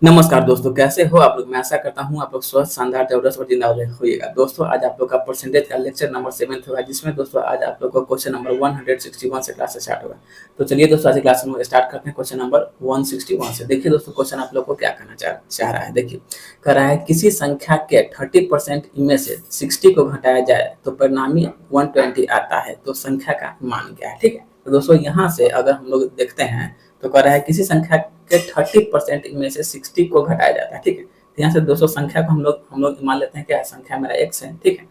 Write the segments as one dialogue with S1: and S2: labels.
S1: नमस्कार दोस्तों, कैसे हो आप लोग? मैं आशा करता हूँ आप लोग स्वस्थ, शानदार, जबरदस्त और जिंदा होइएगा। दोस्तों, आज आप लोग का परसेंटेज का लेक्चर नंबर 7th होगा, जिसमें दोस्तों आज आप लोग को क्वेश्चन नंबर 161 से क्लास स्टार्ट होगा। तो चलिए दोस्तों, आज क्लास में स्टार्ट करते हैं क्वेश्चन नंबर 161 से। देखिए दोस्तों, क्वेश्चन आप लोग को क्या कहना चाह रहा है। देखिए, कह रहा है किसी संख्या के 30% इनमें से 60 को घटाया जाए तो परिणामी 120 आता है, तो संख्या का मान क्या है। ठीक है, तो दोस्तों यहाँ से अगर हम लोग देखते हैं तो कह रहा है किसी संख्या के 30% इनमें से 60 को घटाया जाता है। ठीक है, तो यहाँ से दोस्तों संख्या को हम लोग मान लेते हैं, क्या है, संख्या मेरा x है। ठीक है,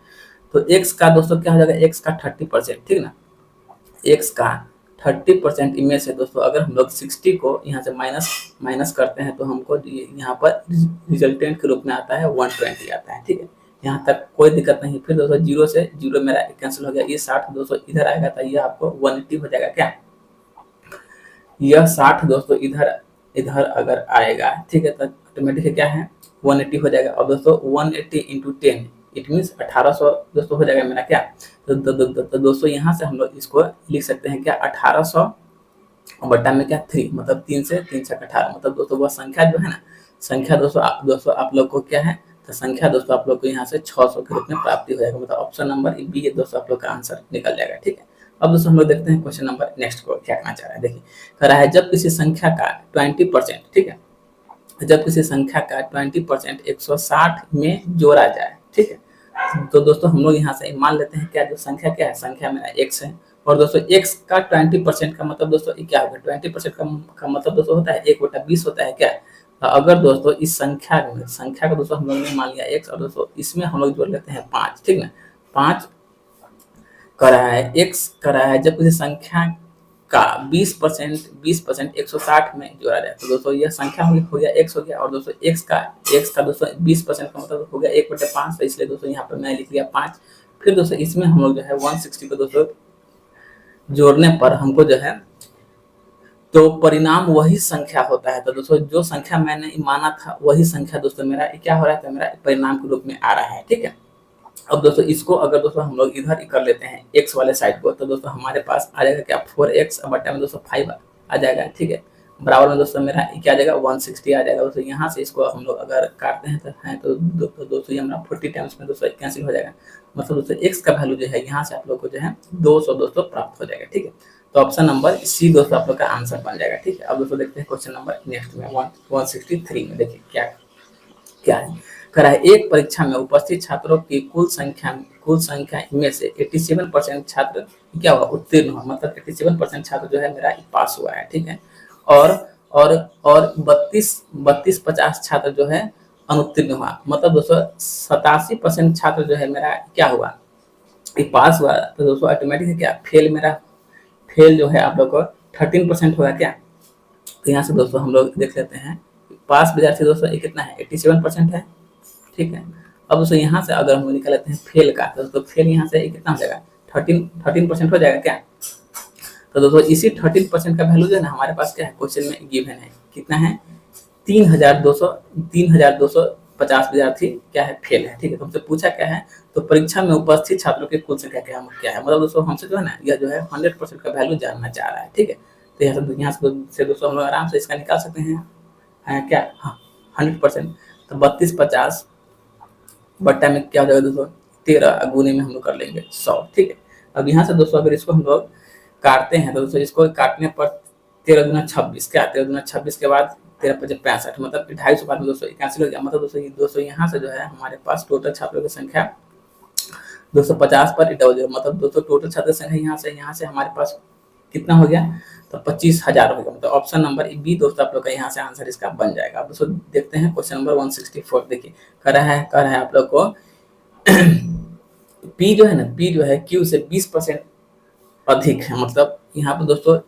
S1: तो x का दोस्तों क्या हो जाएगा, x का 30%। ठीक है ना, x का 30% इनमें से दोस्तों अगर हम लोग 60 को यहाँ से माइनस करते हैं तो हमको यहाँ पर रिजल्टेंट के रूप में आता है 120 आता है। ठीक है, यहाँ तक कोई दिक्कत नहीं। फिर दोस्तों जीरो से जीरो मेरा कैंसिल हो गया, ये 60 दोस्तों इधर आएगा तो ये आपको 180 हो जाएगा। क्या, यह 60 दोस्तों इधर इधर अगर आएगा, ठीक है, तो ऑटोमेटिक क्या है 180 हो जाएगा। और दोस्तों 180 इंटू 10 इट मीन्स 1800 दोस्तों हो जाएगा मेरा। क्या, तो दोस्तों यहाँ से हम लोग इसको लिख सकते हैं क्या, 1800 बट्टा में क्या 3, मतलब 3 से 3 से 18, मतलब दोस्तों वह संख्या जो है ना, संख्या दोस्तों आप लोग को क्या है, तो संख्या दोस्तों आप लोग को यहाँ से 600 के रूप में प्राप्ति हो जाएगा। मतलब ऑप्शन नंबर बी दोस्तों आप लोग का आंसर निकल जाएगा। ठीक है, अब दोस्तों हम लोग देखते हैं क्वेश्चन नंबर नेक्स्ट को क्या कहना चाह रहा है। देखिए, कह रहा है जब किसी संख्या का 20%, ठीक है, जब किसी संख्या का 20% 160 में जोड़ा जाए। ठीक है, तो दोस्तों हम लोग यहाँ से मान लेते हैं क्या, जो संख्या क्या है, संख्या मेरा x है। और दोस्तों x का 20% का मतलब दोस्तों क्या होगा, 20% का मतलब दोस्तों होता है 1/20 होता है। क्या, अगर दोस्तों इस संख्या का दोस्तों हम लोग ने मान लिया x, और दोस्तों इसमें हम लोग जोड़ लेते हैं 5। ठीक ना, 5 करा है x करा है जब किसी संख्या का 20% 160 में जोड़ा जाए, तो दोस्तों यह संख्या हो गया x हो गया। और दोस्तों x का दोस्तों 20% का मतलब हो गया 1/5, तो इसलिए दोस्तों यहाँ पर मैं लिख लिया 5। फिर दोस्तों इसमें हम लोग जो है 160 को दोस्तों जोड़ने पर हमको जो है तो परिणाम वही संख्या होता है। तो दोस्तों जो संख्या मैंने माना था वही संख्या दोस्तों मेरा क्या हो रहा है, तो मेरा परिणाम के रूप में आ रहा है। ठीक है, अब दोस्तों इसको अगर दोस्तों हम लोग इधर ही कर लेते हैं x वाले साइड को, तो दोस्तों हमारे पास आ जाएगा क्या, 4x बट्टा में दोस्तों 5 आ जाएगा। ठीक है, बराबर में दोस्तों मेरा क्या आ जाएगा 160 आ जाएगा। दोस्तों यहाँ से इसको हम लोग अगर काटते हैं तो दोस्तों ये हमारा 40 टाइम्स में दोस्तों कैंसिल हो जाएगा। मतलब दोस्तों x का वैल्यू जो है यहाँ से आप लोग को जो है 200 दोस्तों प्राप्त हो जाएगा। ठीक है, तो ऑप्शन नंबर सी दोस्तों आप लोग का आंसर बन जाएगा। ठीक है, अब दोस्तों देखते हैं क्वेश्चन नंबर नेक्स्ट में 163 में। देखिए क्या है, कह रहा है एक परीक्षा में उपस्थित छात्रों की कुल संख्या में से 87% छात्र क्या हुआ, उत्तीर्ण हुआ। मतलब 87% छात्र जो है मेरा पास हुआ है। ठीक है, और और 32 50 छात्र जो है अनुत्तीर्ण हुआ। मतलब दोस्तों 87% छात्र जो है मेरा क्या हुआ, पास हुआ। तो दोस्तों ऑटोमेटिक क्या, फेल जो है आप लोग को 13% होगा। क्या, तो यहाँ से दोस्तों हम लोग देख लेते हैं, पास विद्यार्थी दोस्तों ये कितना है, 87% है। ठीक है, अब दोस्तों यहाँ से अगर हम निकाल लेते हैं फेल का, तो दोस्तों फेल यहाँ से कितना हो जाएगा, 13% हो जाएगा। क्या, तो दोस्तों इसी 13% का वैल्यू जो है ना हमारे पास क्या है, क्वेश्चन में गिवन है, कितना है 3250 विद्यार्थी क्या है, फेल है। ठीक है, तो हमसे पूछा क्या है, तो परीक्षा में उपस्थित छात्रों की कुल संख्या क्या है। मतलब दोस्तों हमसे जो है ना यह जो है 100% का वैल्यू जानना चाह रहा है। ठीक है, तो यहाँ से दोस्तों हम लोग आराम से इसका निकाल सकते हैं। क्या, हाँ 100%, तो 3250 बट्टा में क्या हो जाएगा दोस्तों 13 गुने में हम लोग कर लेंगे 100। ठीक है, अब यहाँ से दोस्तों अगर इसको हम लोग काटते हैं तो दोस्तों इसको काटने पर 13 गुना 26, क्या 13 गुना 26 के बाद 13 5 65, मतलब 250 बाद में दोस्तों कैंसिल हो गया। मतलब दोस्तों यहाँ से जो है हमारे पास टोटल छात्रों की संख्या 250 पर डबल, मतलब दोस्तों टोटल छात्र संख्या यहाँ से हमारे पास कितना हो गया, तो 25,000 हो गया। मतलब ऑप्शन नंबर बी दोस्तों आप लोग का यहाँ से आंसर इसका बन जाएगा। अब दोस्तों देखते हैं क्वेश्चन नंबर 164। देखिए कह रहा है आप लोग को पी जो है ना, पी जो है क्यू से 20% अधिक है। मतलब यहाँ पर दोस्तों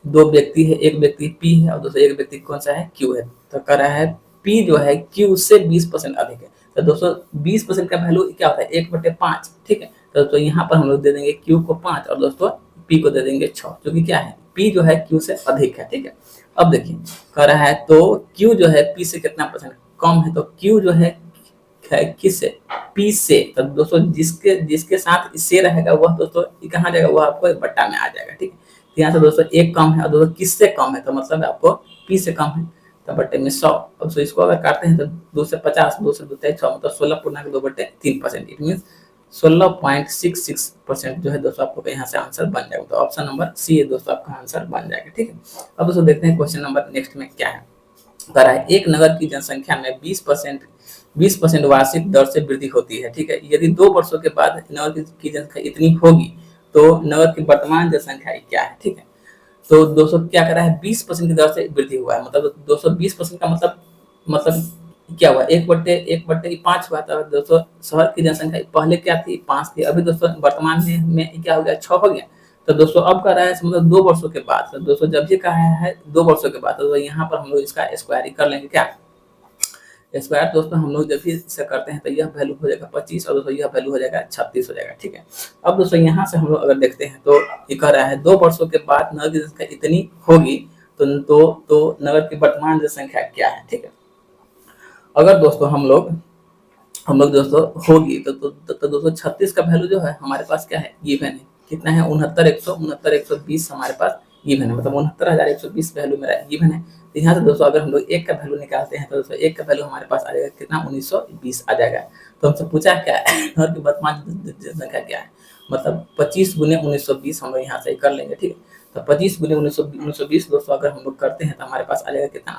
S1: दो व्यक्ति है, एक व्यक्ति पी है और दोस्तों एक व्यक्ति कौन सा है, क्यू है। तो कह रहा है पी जो है क्यू से 20% अधिक है। तो दोस्तों 20% का वैल्यू क्या होता है, 1/5। ठीक है, तो दोस्तों यहाँ पर हम लोग दे देंगे क्यू को 5 और दोस्तों पी को दे देंगे 6, जो कि क्या है, पी जो है क्यू से अधिक है। ठीक है, अब देखिए कह रहा है तो क्यू जो है पी से कितना परसेंट कम है, तो क्यू जो है किससे, पी से। तो दोस्तों जिसके साथ से रहेगा वह दोस्तों कहाँ जाएगा, वह आपको बट्टा में आ जाएगा। ठीक है, तो यहाँ से दोस्तों एक कम है और दोस्तों किससे कम है, तो मतलब आपको पी से कम है। तो बट्टे में 100। अब सो इसको अगर काटते हैं तो 2 से 50, 2 से 2 6, मतलब 16.2/3%। इट मीन 16.66% जो है दोस्तों आपको यहाँ से आंसर बन जाएगा। तो ऑप्शन नंबर सी है दोस्तों आपका आंसर बन जाएगा। ठीक है, अब दोस्तों देखते हैं क्वेश्चन नंबर नेक्स्ट में क्या है। कह रहा है एक नगर की जनसंख्या में 20% वार्षिक दर से वृद्धि होती है। ठीक है, यदि 2 वर्षों के बाद नगर की जनसंख्या इतनी होगी तो नगर की वर्तमान जनसंख्या क्या है। ठीक है, तो दोस्तों क्या कर रहा है, 20% की दर से वृद्धि हुआ है, मतलब दोस्तों 20% का मतलब क्या हुआ, 1/5 हुआ था दोस्तों। शहर की जनसंख्या पहले क्या थी, 5 थी, अभी दोस्तों वर्तमान में क्या हो गया, 6 हो गया। तो दोस्तों अब कह रहा है मतलब 2 वर्षों के बाद। तो दोस्तों जब ये कहा है 2 वर्षों के बाद, तो यहाँ पर हम लोग इसका स्क्वायर कर लेंगे। क्या स्क्वायर दोस्तों हम लोग जब भी इसे करते हैं तो यह वैल्यू हो जाएगा 25 और दोस्तों यह वैल्यू हो जाएगा 36 हो जाएगा। ठीक है, अब दोस्तों यहाँ से हम लोग अगर देखते हैं तो ये कह रहा है 2 वर्षों के बाद नगर की जनसंख्या इतनी होगी तो नगर की वर्तमान जनसंख्या क्या है। ठीक है, अगर दोस्तों हम लोग दोस्तों होगी तो दोस्तों 36 का वैल्यू जो है हमारे पास क्या है, गिवन है। कितना है, 69,120 हमारे पास गिवन है, मतलब 69,120 वैल्यू मेरा गिवन है। तो यहाँ से दोस्तों अगर हम लोग एक का वैल्यू निकालते हैं तो दोस्तों एक का वैल्यू हमारे पास आ जाएगा कितना, 1920 आ जाएगा। तो हमसे पूछा क्या है, नगर की वर्तमान जनसंख्या क्या है, मतलब 25 गुने 1920 हम लोग यहाँ से कर लेंगे। ठीक है, तो 25 गुने 1920 दोस्तों अगर हम लोग करते हैं तो हमारे पास आ जाएगा कितना,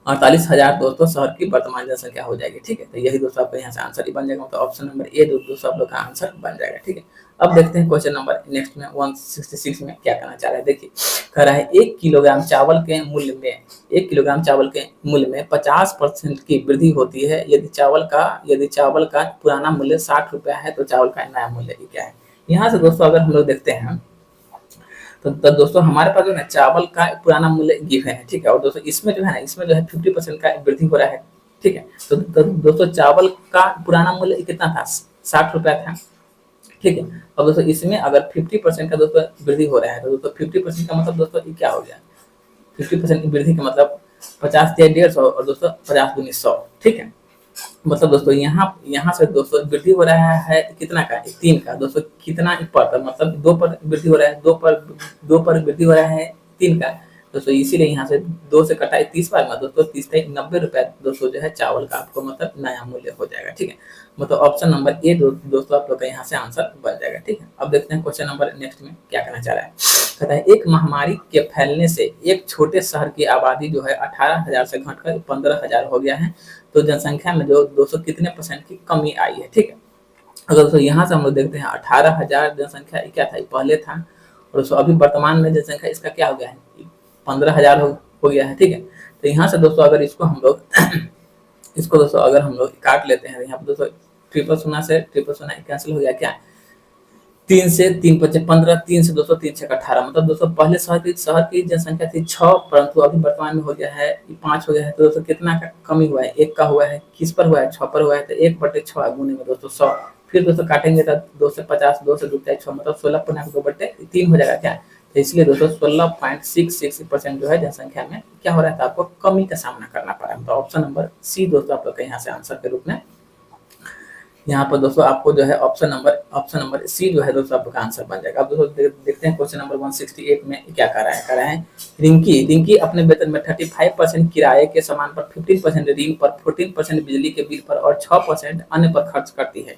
S1: 48,000 दोस्तों शहर की वर्तमान जनसंख्या हो जाएगी। ठीक है, तो यही दोस्तों आपका यहाँ से आंसर ही बन जाएगा, मतलब ऑप्शन नंबर ए दोस्तों आप लोग का आंसर बन जाएगा। ठीक है, अब देखते हैं क्वेश्चन नंबर नेक्स्ट में 166 में क्या करना चाह रहा है। देखिए कह रहा है 1 किलोग्राम चावल के मूल्य में 50% की वृद्धि होती है यदि चावल का पुराना मूल्य 60 रुपया है तो चावल का नया मूल्य क्या है। यहाँ से दोस्तों अगर हम लोग देखते हैं तो दोस्तों हमारे पास जो है चावल का पुराना मूल्य गिवन है। ठीक है, और दोस्तों इसमें जो है 50% का वृद्धि हो रहा है। ठीक है, तो दोस्तों चावल का पुराना मूल्य कितना था, 60 रुपया था। ठीक है, अब दोस्तों इसमें अगर 50% का दोस्तों वृद्धि हो रहा है तो दोस्तों 50% का मतलब दोस्तों ये क्या हो गया, 50% की वृद्धि का मतलब 50 या 150 और दोस्तों 50 दूनी 100। ठीक है, मतलब दोस्तों यहाँ से दोस्तों वृद्धि हो रहा है कितना का, 3 का। दोस्तों कितना पर, मतलब 2 पर वृद्धि हो रहा है, 2 पर वृद्धि हो रहा है 3 का। दोस्तों इसीलिए यहाँ से 2 से कटाई 30 बार में दोस्तों 30 से 90 रुपया दोस्तों जो है चावल का आपको मतलब नया मूल्य हो जाएगा। ठीक है, मतलब ऑप्शन नंबर ए दोस्तों आप लोग का यहाँ से आंसर बन जाएगा। ठीक है, अब देखते हैं क्वेश्चन नंबर नेक्स्ट में क्या करना चाह रहा है। कहता है एक महामारी के फैलने से एक छोटे शहर की आबादी जो है 18,000 से घटकर 15,000 हो गया है, तो जनसंख्या में जो 200 कितने % की कमी आई है। ठीक है, अगर दोस्तों यहाँ से हम लोग देखते हैं 18,000 जनसंख्या क्या था, पहले था, और दोस्तों अभी वर्तमान में जनसंख्या इसका क्या हो गया है, 15,000 हो गया है। ठीक है, तो यहाँ से दोस्तों अगर इसको हम लोग इसको दोस्तों अगर हम लोग काट लेते हैं, यहाँ पर दोस्तों ट्रिपल शून्य से ट्रिपल शून्य कैंसिल हो गया, क्या 3 से 3 × 15, 3 से दोस्तों 3 × 18, मतलब दोस्तों पहले शहर की जनसंख्या थी 6, परंतु अभी वर्तमान में हो गया है 5 हो गया है। तो दोस्तों कितना का कमी हुआ है, 1 का हुआ है, किस पर हुआ है, 6 पर हुआ है। तो 1/6 गुने में दोस्तों 100, फिर दोस्तों काटेंगे तो 2 से 50, 2 से 2 6, मतलब 16.2/3 हो जाएगा। क्या, तो इसलिए दोस्तों 16.66% जो है जनसंख्या में क्या हो रहा था, आपको कमी का सामना करना पड़ा। तो ऑप्शन नंबर सी दोस्तों आप लोग का यहाँ से आंसर के रूप में यहाँ पर दोस्तों आपको जो है ऑप्शन नंबर सी जो है दोस्तों आपका आंसर बन जाएगा। अब दोस्तों देखते हैं क्वेश्चन नंबर 168 में क्या कर रहा है रिंकी अपने वेतन में 35% किराए के सामान पर, 15% ऋण पर, 14% बिजली के बिल पर और 6% अन्य पर खर्च करती है।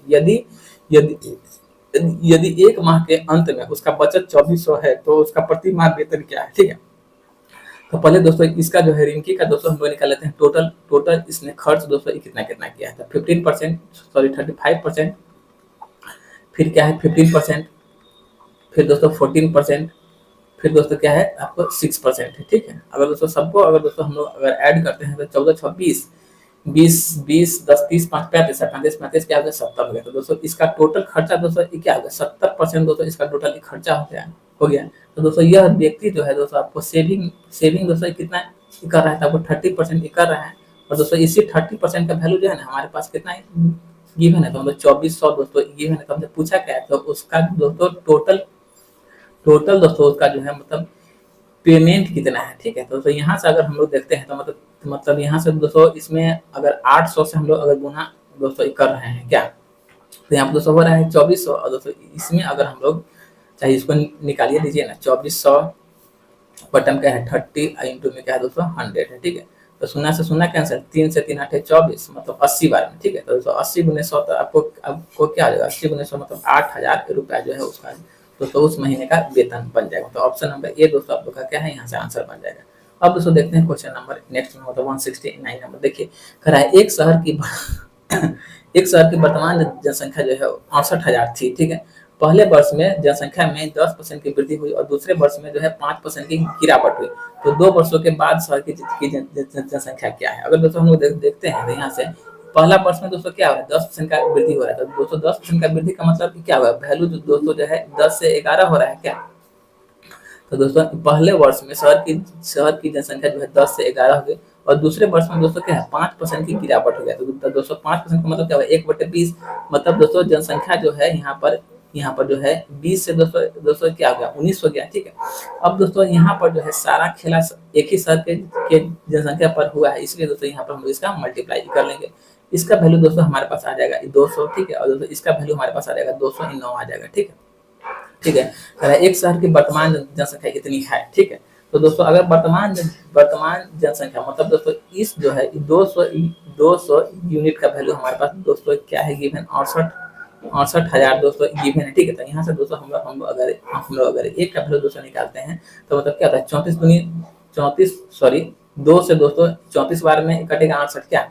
S1: यदि एक माह के अंत में उसका बचत 2400 है तो उसका प्रति माह वेतन क्या है। ठीक है, तो पहले दोस्तों इसका जो है रिंकी का दोस्तों हम लोग निकाल लेते हैं टोटल इसने खर्च दोस्तों कितना किया है। 35%, फिर क्या है 15%, फिर दोस्तों 14%, फिर दोस्तों क्या है आपको 6% है। ठीक है, अगर दोस्तों सबको अगर दोस्तों हम लोग अगर ऐड करते हैं तो 14, 26, 20, 10, 30, 5, 35, 35 क्या हो गया, 70 हो गया। तो दोस्तों इसका टोटल खर्चा दोस्तों क्या हो गया, 70% दोस्तों इसका टोटल खर्चा हो गया। तो दोस्तों यह व्यक्ति जो है दोस्तों आपको सेविंग दोस्तों कितना कर रहा है, तो आपको 30% कर रहा है। और दोस्तों इसी 30% का वैल्यू जो है ना हमारे पास कितना है गिवन है, तो मतलब 2400 दोस्तों गिवन है। तो हमसे पूछा क्या है, तो उसका दोस्तों टोटल दोस्तों उसका जो है मतलब पेमेंट कितना है। ठीक है, तो यहाँ से अगर हम लोग देखते हैं तो मतलब यहाँ से दोस्तों इसमें अगर 800 से हम लोग अगर गुना दोस्तों कर रहे हैं क्या, तो यहाँ पर दोस्तों हो रहा है 2400। और दोस्तों इसमें अगर हम लोग चाहे इसको निकालिए दीजिए ना, 2400 बटन क्या है 30 इंटू में क्या है दोस्तों 100 है, ठीक है। तो शून्य से शून्य कैंसिल, 3 से 3 8 24 मतलब 80 बार में, ठीक है। तो दोस्तों 80 गुने 100 तो आपको क्या आ जाएगा, 80 गुने 100 मतलब 8000 रुपया जो है उसका दोस्तों उस महीने का वेतन बन जाएगा। तो ऑप्शन नंबर ए दोस्तों आप लोग का क्या है यहाँ से आंसर बन जाएगा। अब दोस्तों देखते हैं क्वेश्चन नंबर नेक्स्ट में मतलब 169 नंबर। देखिए कह रहा है एक शहर की एक शहर की वर्तमान जनसंख्या जो है 68,000 थी, ठीक है। पहले वर्ष में जनसंख्या में 10% की वृद्धि हुई और दूसरे वर्ष में जो है 5% की गिरावट हुई। तो 2 वर्षों के बाद शहर की जनसंख्या क्या है। अगर दोस्तों हम लोग देखते हैं तो यहाँ से पहला वर्ष में दोस्तों क्या हो रहा है 10% का वृद्धि हो रहा है। तो दोस्तों 10% का वृद्धि का मतलब कि क्या हुआ, वैल्यू जो दोस्तों जो है 10 से 11 हो रहा है क्या। तो दोस्तों पहले वर्ष में शहर की जनसंख्या जो है 10 से 11 हो गई और दूसरे वर्ष में दोस्तों क्या है 5% की गिरावट हो गया। तो दोस्तों 5% का मतलब क्या हुआ 1/20 मतलब दोस्तों जनसंख्या जो है यहाँ पर जो है 20 से दोस्तों क्या हो गया 19 हो गया, ठीक है। अब दोस्तों यहाँ पर जो है सारा खेला एक ही शहर के जनसंख्या पर हुआ है, इसलिए दोस्तों यहाँ पर हम इसका मल्टीप्लाई कर लेंगे। इसका वैल्यू दोस्तों हमारे पास आ जाएगा 200, ठीक है। और दोस्तों इसका वैल्यू हमारे पास आ जाएगा 209 आ जाएगा, ठीक है। ठीक है, एक शहर की वर्तमान जनसंख्या कितनी है, ठीक है। तो दोस्तों अगर वर्तमान जनसंख्या मतलब दोस्तों इस जो है 200 यूनिट का वैल्यू हमारे पास दोस्तों क्या है गिवन 68,000 दोस्तों गिवन है, ठीक है। तो यहाँ से दोस्तों हम लोग अगर एक का वैल्यू दोस्तों निकालते हैं तो मतलब क्या होता है 2 से दोस्तों 34 बार में कटेगा 68 क्या,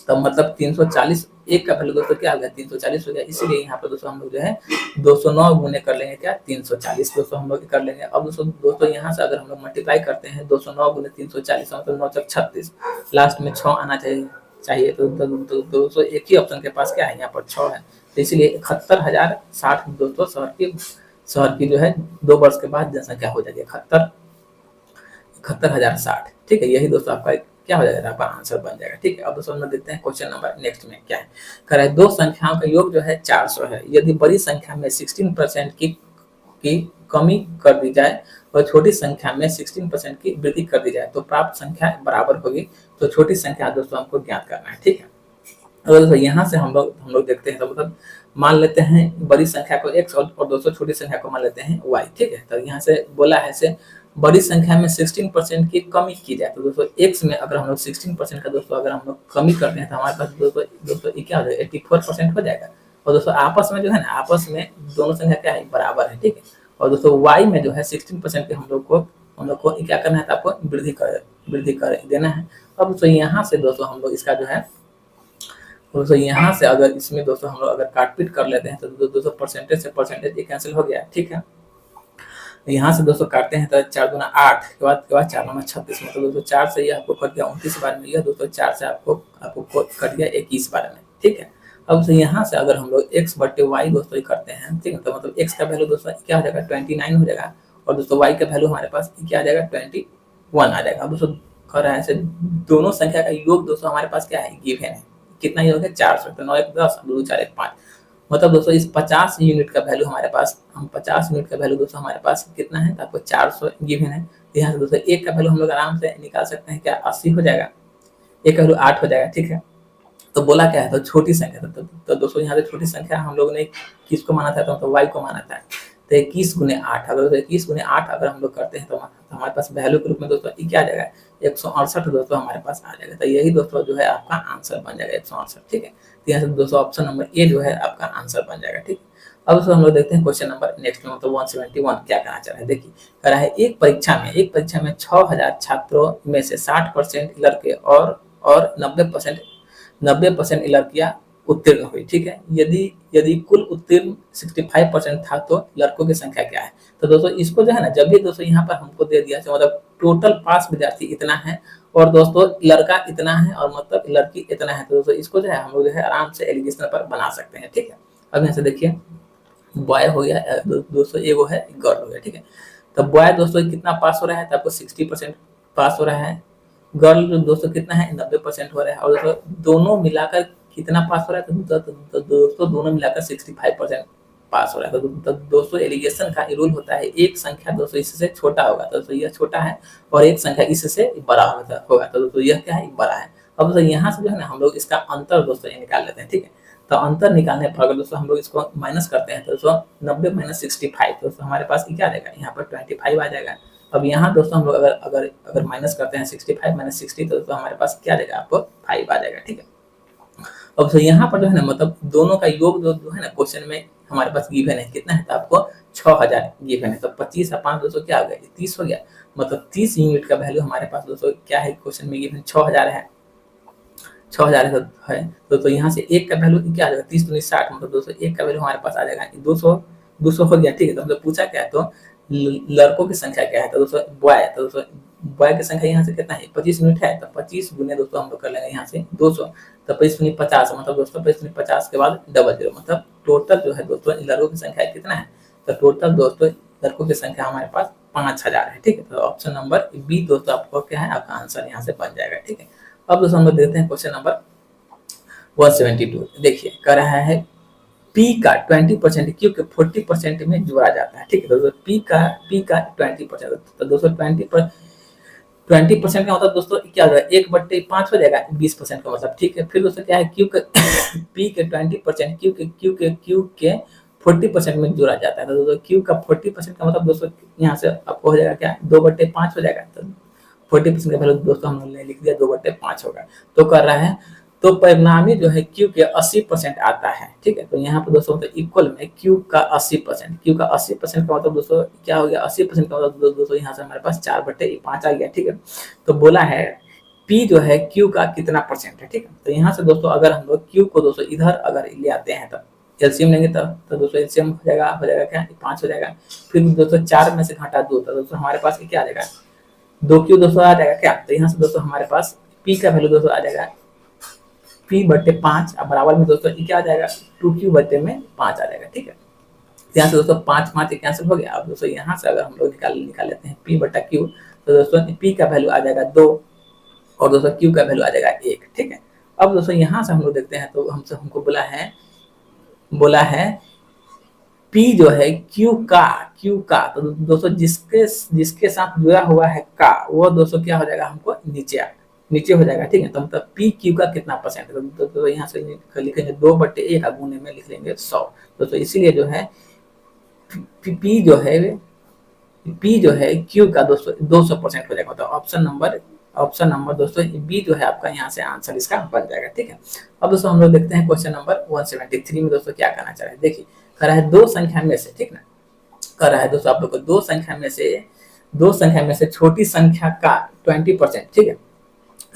S1: तब मतलब 340 एक का वैल्यू दोस्तों क्या हो गया 340 हो गया। इसीलिए यहाँ पर दोस्तों हम लोग जो है 209 गुने कर लेंगे क्या 340 दोस्तों हम लोग कर लेंगे। अब दोस्तों यहाँ से अगर हम लोग मल्टीप्लाई करते हैं 209 गुने 340 मतलब 9 चक 36, लास्ट में 6 आना चाहिए। तो दोस्तों एक ही ऑप्शन के पास क्या है यहाँ पर 6 है। तो इसीलिए 71,060 दोस्तों शहर की जो है 2 वर्ष के बाद जनसंख्या हो जाएगी 71,060, ठीक है। यही दोस्तों आपका क्या हो जाएगा आपका आंसर बन जाएगा, ठीक है। अब दोस्तों हम देखते हैं क्वेश्चन नंबर नेक्स्ट में क्या है। कह रहा है दो संख्याओं का योग जो है 400 है, यदि बड़ी संख्या में 16% की कमी कर दी जाए और छोटी संख्या में 16% की वृद्धि कर दी जाए तो प्राप्त संख्या बराबर होगी। तो छोटी संख्या दोस्तों हमको ज्ञात करना है, ठीक है। और दोस्तों यहाँ से हम लोग देखते हैं तो मतलब मान लेते हैं बड़ी संख्या को x और दोस्तों छोटी संख्या को मान लेते हैं y, ठीक है। तो यहाँ से बोला है से बड़ी संख्या में 16% की कमी की जाए। तो दोस्तों x में अगर हम लोग 16% का दोस्तों अगर हम लोग कमी करते हैं तो हमारे पास दोस्तों क्या हो जाएगा 84% हो जाएगा। और दोस्तों आपस में जो है ना आपस में दोनों संख्या क्या है बराबर है, ठीक है। और दोस्तों y में जो है 16% के हम लोग को क्या करना है आपको वृद्धि कर देना है। अब दोस्तों यहाँ से दोस्तों हम लोग इसका जो है दोस्तों यहाँ से अगर इसमें दोस्तों हम लोग अगर काटपीट कर लेते हैं तो दोस्तों परसेंटेज से परसेंटेज ये कैंसिल हो गया, ठीक है। यहाँ से दोस्तों काटते हैं तो 4 दूना 8 के बाद 4 9 36 मतलब दोस्तों 4 से ये आपको कट गया 29 बार में, यह दोस्तों 4 से आपको कट गया 21 बार में, ठीक है। अब तो यहाँ से अगर हम लोग x बटे y दोस्तों करते हैं, ठीक है। तो मतलब x का वैल्यू दोस्तों क्या हो जाएगा 29 हो जाएगा और दोस्तों y का वैल्यू हमारे पास क्या आ जाएगा 21 आ जाएगा। अब दोस्तों कह रहा है दोनों संख्या का योग दोस्तों हमारे पास क्या है गिवन है, कितना योग है 400। तो 9 1 10 2 4 1 5 मतलब दोस्तों इस 50 यूनिट का वैल्यू हमारे पास 50 यूनिट का वैल्यू दोस्तों हमारे पास कितना है तो आपको 400 गिवन है। तो यहाँ से दोस्तों एक का वैल्यू हम लोग आराम से निकाल सकते हैं क्या 80 हो जाएगा, एक का वैल्यू 8 हो जाएगा, ठीक है। तो बोला क्या है तो छोटी संख्या तो दोस्तों यहाँ से छोटी संख्या हम लोग ने किसको माना था तो y को माना था। तो 21 गुने 8 अगर 21 गुने 8 अगर हम लोग करते हैं तो हमारे पास वैल्यू के रूप में दोस्तों क्या आ जाएगा 168 दोस्तों हमारे पास आ जाएगा। तो यही दोस्तों जो है आपका आंसर बन जाएगा 168, ठीक है। तो यहाँ से दोस्तों ऑप्शन नंबर ए जो है आपका आंसर बन जाएगा, ठीक है। अब दोस्तों हम लोग देखते हैं क्वेश्चन नंबर नेक्स्ट में मतलब 171 क्या कहना चाह रहा है। देखिए कह रहा है एक परीक्षा में 6000 छात्रों में से 60% लड़के और 90% लड़कियां उत्तीर्ण हुई, ठीक है। यदि कुल उत्तीर्ण 65% था तो लड़कों की संख्या क्या है। तो दोस्तों इसको जो है ना जब भी दोस्तों यहाँ पर हमको दे दिया मतलब टोटल पास विद्यार्थी इतना है और दोस्तों लड़का इतना है और मतलब लड़की इतना है, तो दोस्तों इसको जो है हम लोग जो है आराम से एलिगेशन पर बना सकते हैं, ठीक है। अब यहाँ से देखिए बॉय हो गया दोस्तों एगो है गर्ल हो गया, ठीक है। तो बॉय दोस्तों कितना पास हो रहा है तो आपको 60% पास हो रहा है, गर्ल दोस्तों कितना है 90% हो रहा है और दोस्तों दोनों मिलाकर कितना पास हो रहा है तो दोस्तों दोनों मिलाकर 65% पास हो रहा है। तो दोस्तों एलिगेशन का रूल होता है एक संख्या दोस्तों इससे छोटा होगा तो दोस्तों यह छोटा है और एक संख्या इससे बड़ा होगा तो दोस्तों यह क्या है बड़ा है। अब दोस्तों यहाँ से जो है ना हम लोग इसका अंतर दोस्तों निकाल लेते हैं, ठीक है। तो अंतर निकालने पर अगर दोस्तों हम लोग इसको माइनस करते हैं तो दोस्तों 90 - 65 दोस्तों हमारे पास क्या आ जाएगा यहाँ पर 25 आ जाएगा।
S2: अब यहाँ दोस्तों हम लोग अगर अगर अगर माइनस करते हैं 65 माइनस 60 तो हमारे पास क्या आ जाएगा, आपको 5 आ जाएगा। ठीक है, अब तो यहाँ पर जो है ना मतलब दोनों का योग जो है ना क्वेश्चन में हमारे पास गिवन है कितना है, तो आपको 6000 गिवन है, तो 25 और 5 दोस्तों क्या हो गया, 30 हो गया। मतलब 30 यूनिट का वैल्यू हमारे पास दोस्तों क्या है, क्वेश्चन में गिवन 6000 है, 6000 है। तो यहाँ से एक का वैल्यू क्या आ जाएगा, 30 दूनी 60, मतलब दोस्तों एक का वैल्यू हमारे पास आ जाएगा 200 हो गया। ठीक है, तो मतलब पूछा क्या है, तो लड़कों की संख्या क्या है, तो दोस्तों बॉय, तो दोस्तों बॉय की संख्या यहाँ से कितना है, 25 यूनिट है, तो 25 गुने दोस्तों हम लोग कर लेंगे यहाँ से 200, तो 25 गुनी 50, मतलब दोस्तों 25 गुनी 50 के बाद डबल जीरो, मतलब टोटल जो है दोस्तों लड़कों की संख्या कितना है, तो टोटल दोस्तों लड़कों की संख्या हमारे पास 5000 है। ठीक है, तो ऑप्शन नंबर बी दोस्तों आपको क्या है, आपका आंसर यहाँ से बन जाएगा। ठीक है, अब दोस्तों हम लोग देखते हैं क्वेश्चन नंबर 172। देखिए कर रहा है पी का 20% क्यू के 40% में जोड़ा जाता है। ठीक है, दोस्तों पी का 20%, तो दोस्तों 20% का मतलब दोस्तों क्या होगा, 1/5 हो जाएगा 20% का मतलब। ठीक है, फिर दोस्तों क्या है, क्यू के पी के 20% क्यू के 40% में जोड़ा जाता है, तो दोस्तों क्यू का 40% का मतलब दोस्तों यहाँ से आपको हो जाएगा क्या, 2/5 हो जाएगा। तो 40% का वैल्यू दोस्तों हमने लिख दिया 2/5 होगा। तो कर रहा है तो परिणामी जो है क्यू के 80% आता है। ठीक है, तो यहाँ पर दोस्तों तो इक्वल में क्यू का 80%, क्यू का 80% का मतलब दोस्तों क्या हो गया, 80% का मतलब दोस्तों यहाँ से हमारे पास 4/5 आ गया। ठीक है, तो बोला है पी जो है क्यू का कितना परसेंट है। ठीक है, तो यहाँ से दोस्तों अगर हम लोग क्यू को दोस्तों इधर अगर ले आते हैं तब एलसीएम लेंगे तब, तो दोस्तों एलसीएम हो जाएगा क्या, 5 हो जाएगा। फिर दोस्तों 4 में से घटा 2, तो दोस्तों हमारे पास क्या आ जाएगा, 2 क्यू दोस्तों आ जाएगा क्या, तो यहाँ से दोस्तों हमारे पास पी का वैल्यू दोस्तों आ जाएगा p/5 बराबर में दोस्तों क्या आ जाएगा, 2q/5 आ जाएगा। ठीक है, यहाँ से दोस्तों 5 5 कैंसिल हो गया। अब दोस्तों यहाँ से अगर हम लोग निकाल लेते हैं p/q, तो दोस्तों p का वैल्यू आ जाएगा 2 और दोस्तों q का वैल्यू आ जाएगा 1। ठीक है, अब दोस्तों यहाँ से हम लोग देखते हैं, तो हमको बोला है p जो है q का, तो दोस्तों जिसके साथ जुड़ा हुआ है का, वो दोस्तों क्या हो जाएगा, हमको नीचे हो जाएगा। ठीक है, तो मतलब पी क्यू का कितना परसेंट है, तो यहाँ से लिखेंगे 2/1 गुने में लिख लेंगे 100। दोस्तों इसीलिए जो है पी जो है क्यू का दोस्तों 200% हो जाएगा। तो ऑप्शन नंबर दोस्तों बी जो है आपका यहाँ से आंसर इसका बन जाएगा। ठीक है, अब दोस्तों हम लोग देखते हैं क्वेश्चन नंबर 173 में दोस्तों क्या करना चाह रहे हैं। देखिए कर रहा है दो संख्या में से, ठीक ना, कर रहा है दोस्तों आप लोग को दो संख्या में से छोटी संख्या का 20%, ठीक है,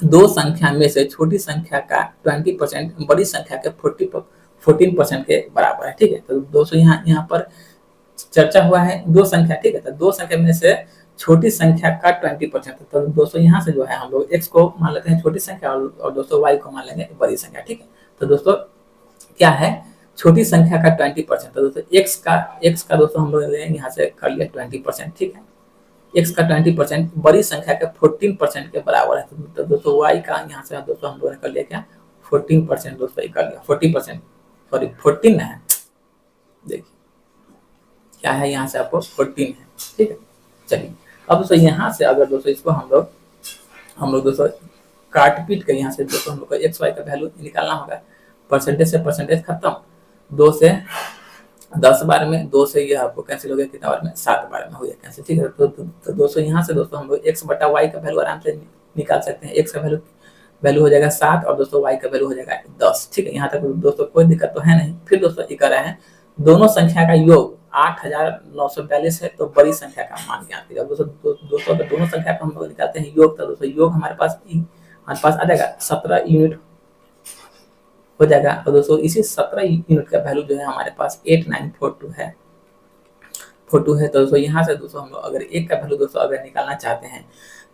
S2: दो संख्या में से छोटी संख्या का 20% बड़ी संख्या के 14% के बराबर है। ठीक है, तो दोस्तों यहाँ पर चर्चा हुआ है दो संख्या। ठीक है, तो दो संख्या में से छोटी संख्या का 20%, तो दोस्तों यहाँ से जो है हम लोग x को मान लेते हैं छोटी संख्या और दोस्तों y को मान लेंगे बड़ी संख्या। ठीक है, तो दोस्तों क्या है, छोटी संख्या का 20%, तो दोस्तों x का दोस्तों हम लोग यहाँ से कर लिया 20%। ठीक है, x का 20% बड़ी संख्या के 14% के बराबर है, तो दोस्तों y का यहाँ से दोस्तों हम लोगों ने कर लिया क्या, 14% दोस्तों कर लिया, 40%, सॉरी 14 है, देखिए क्या है यहाँ से आपको 14 है। ठीक है, चलिए अब दोस्तों यहाँ से अगर दोस्तों इसको हम लोग दोस्तों काट पीट कर यहाँ से दोस्तों हम लोग को एक्स वाई का वैल्यू निकालना होगा। परसेंटेज से परसेंटेज खत्म, 2 से 10 बार में, 2 से ये आपको कैंसिल हो गया, कितना बार में, 7 बार में हो गया कैंसिल। ठीक है, तो दोस्तों यहाँ से दोस्तों हम लोग एक्स बटा वाई का वैल्यू आराम से निकाल सकते हैं। एक्स का वैल्यू हो जाएगा 7 और दोस्तों वाई का वैल्यू हो जाएगा 10। ठीक है, यहाँ तक दोस्तों कोई दिक्कत तो है नहीं। फिर दोस्तों ये कर रहा है दोनों संख्या का योग 8942 है, तो बड़ी संख्या का मान ज्ञात कीजिए। दोस्तों अगर दोनों संख्या का हम लोग निकालते हैं योग, तो दोस्तों योग हमारे पास आ जाएगा 17 यूनिट हो जाएगा। और दोस्तों इसी 17 यूनिट का वैल्यू जो है हमारे पास 8942 है, तो दोस्तों यहाँ से दोस्तों हम लोग अगर एक का वैल्यू दोस्तों अगर निकालना चाहते हैं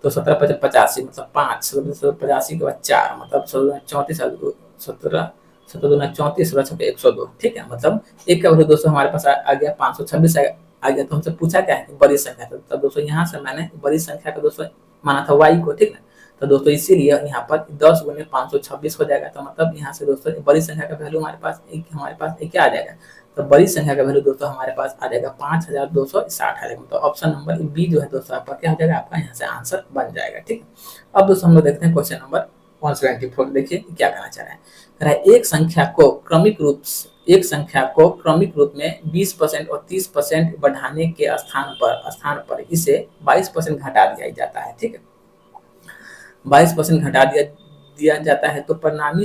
S2: तो 17×85 मतलब 5, 17×85 के बाद 4 मतलब 34, 17 17×34 102। ठीक है, मतलब एक का वैल्यू दोस्तों हमारे पास आ गया 526 आ गया। तो हमसे पूछा क्या है, बड़ी संख्या, तो दोस्तों यहाँ से मैंने बड़ी संख्या का दोस्तों माना था y को। ठीक है, तो दोस्तों इसीलिए यहाँ पर 10 गुने 526 हो जाएगा। तो मतलब यहाँ से दोस्तों बड़ी संख्या का वैल्यू हमारे पास क्या आ जाएगा, तो बड़ी संख्या का वैल्यू दोस्तों हमारे पास आ जाएगा 5260 आ जाएगा। तो ऑप्शन नंबर बी जो है दोस्तों आपका क्या हो जाएगा, आपका यहाँ से आंसर बन जाएगा। ठीक है, अब दोस्तों हम लोग देखते हैं क्वेश्चन नंबर 174। देखिए क्या कहना चाह रहा है, कह रहा है एक संख्या को क्रमिक रूप में 20% और 30% बढ़ाने के स्थान पर इसे 22% घटा दिया जाता है। ठीक है, 22% घटा दिया जाता है तो परिणामी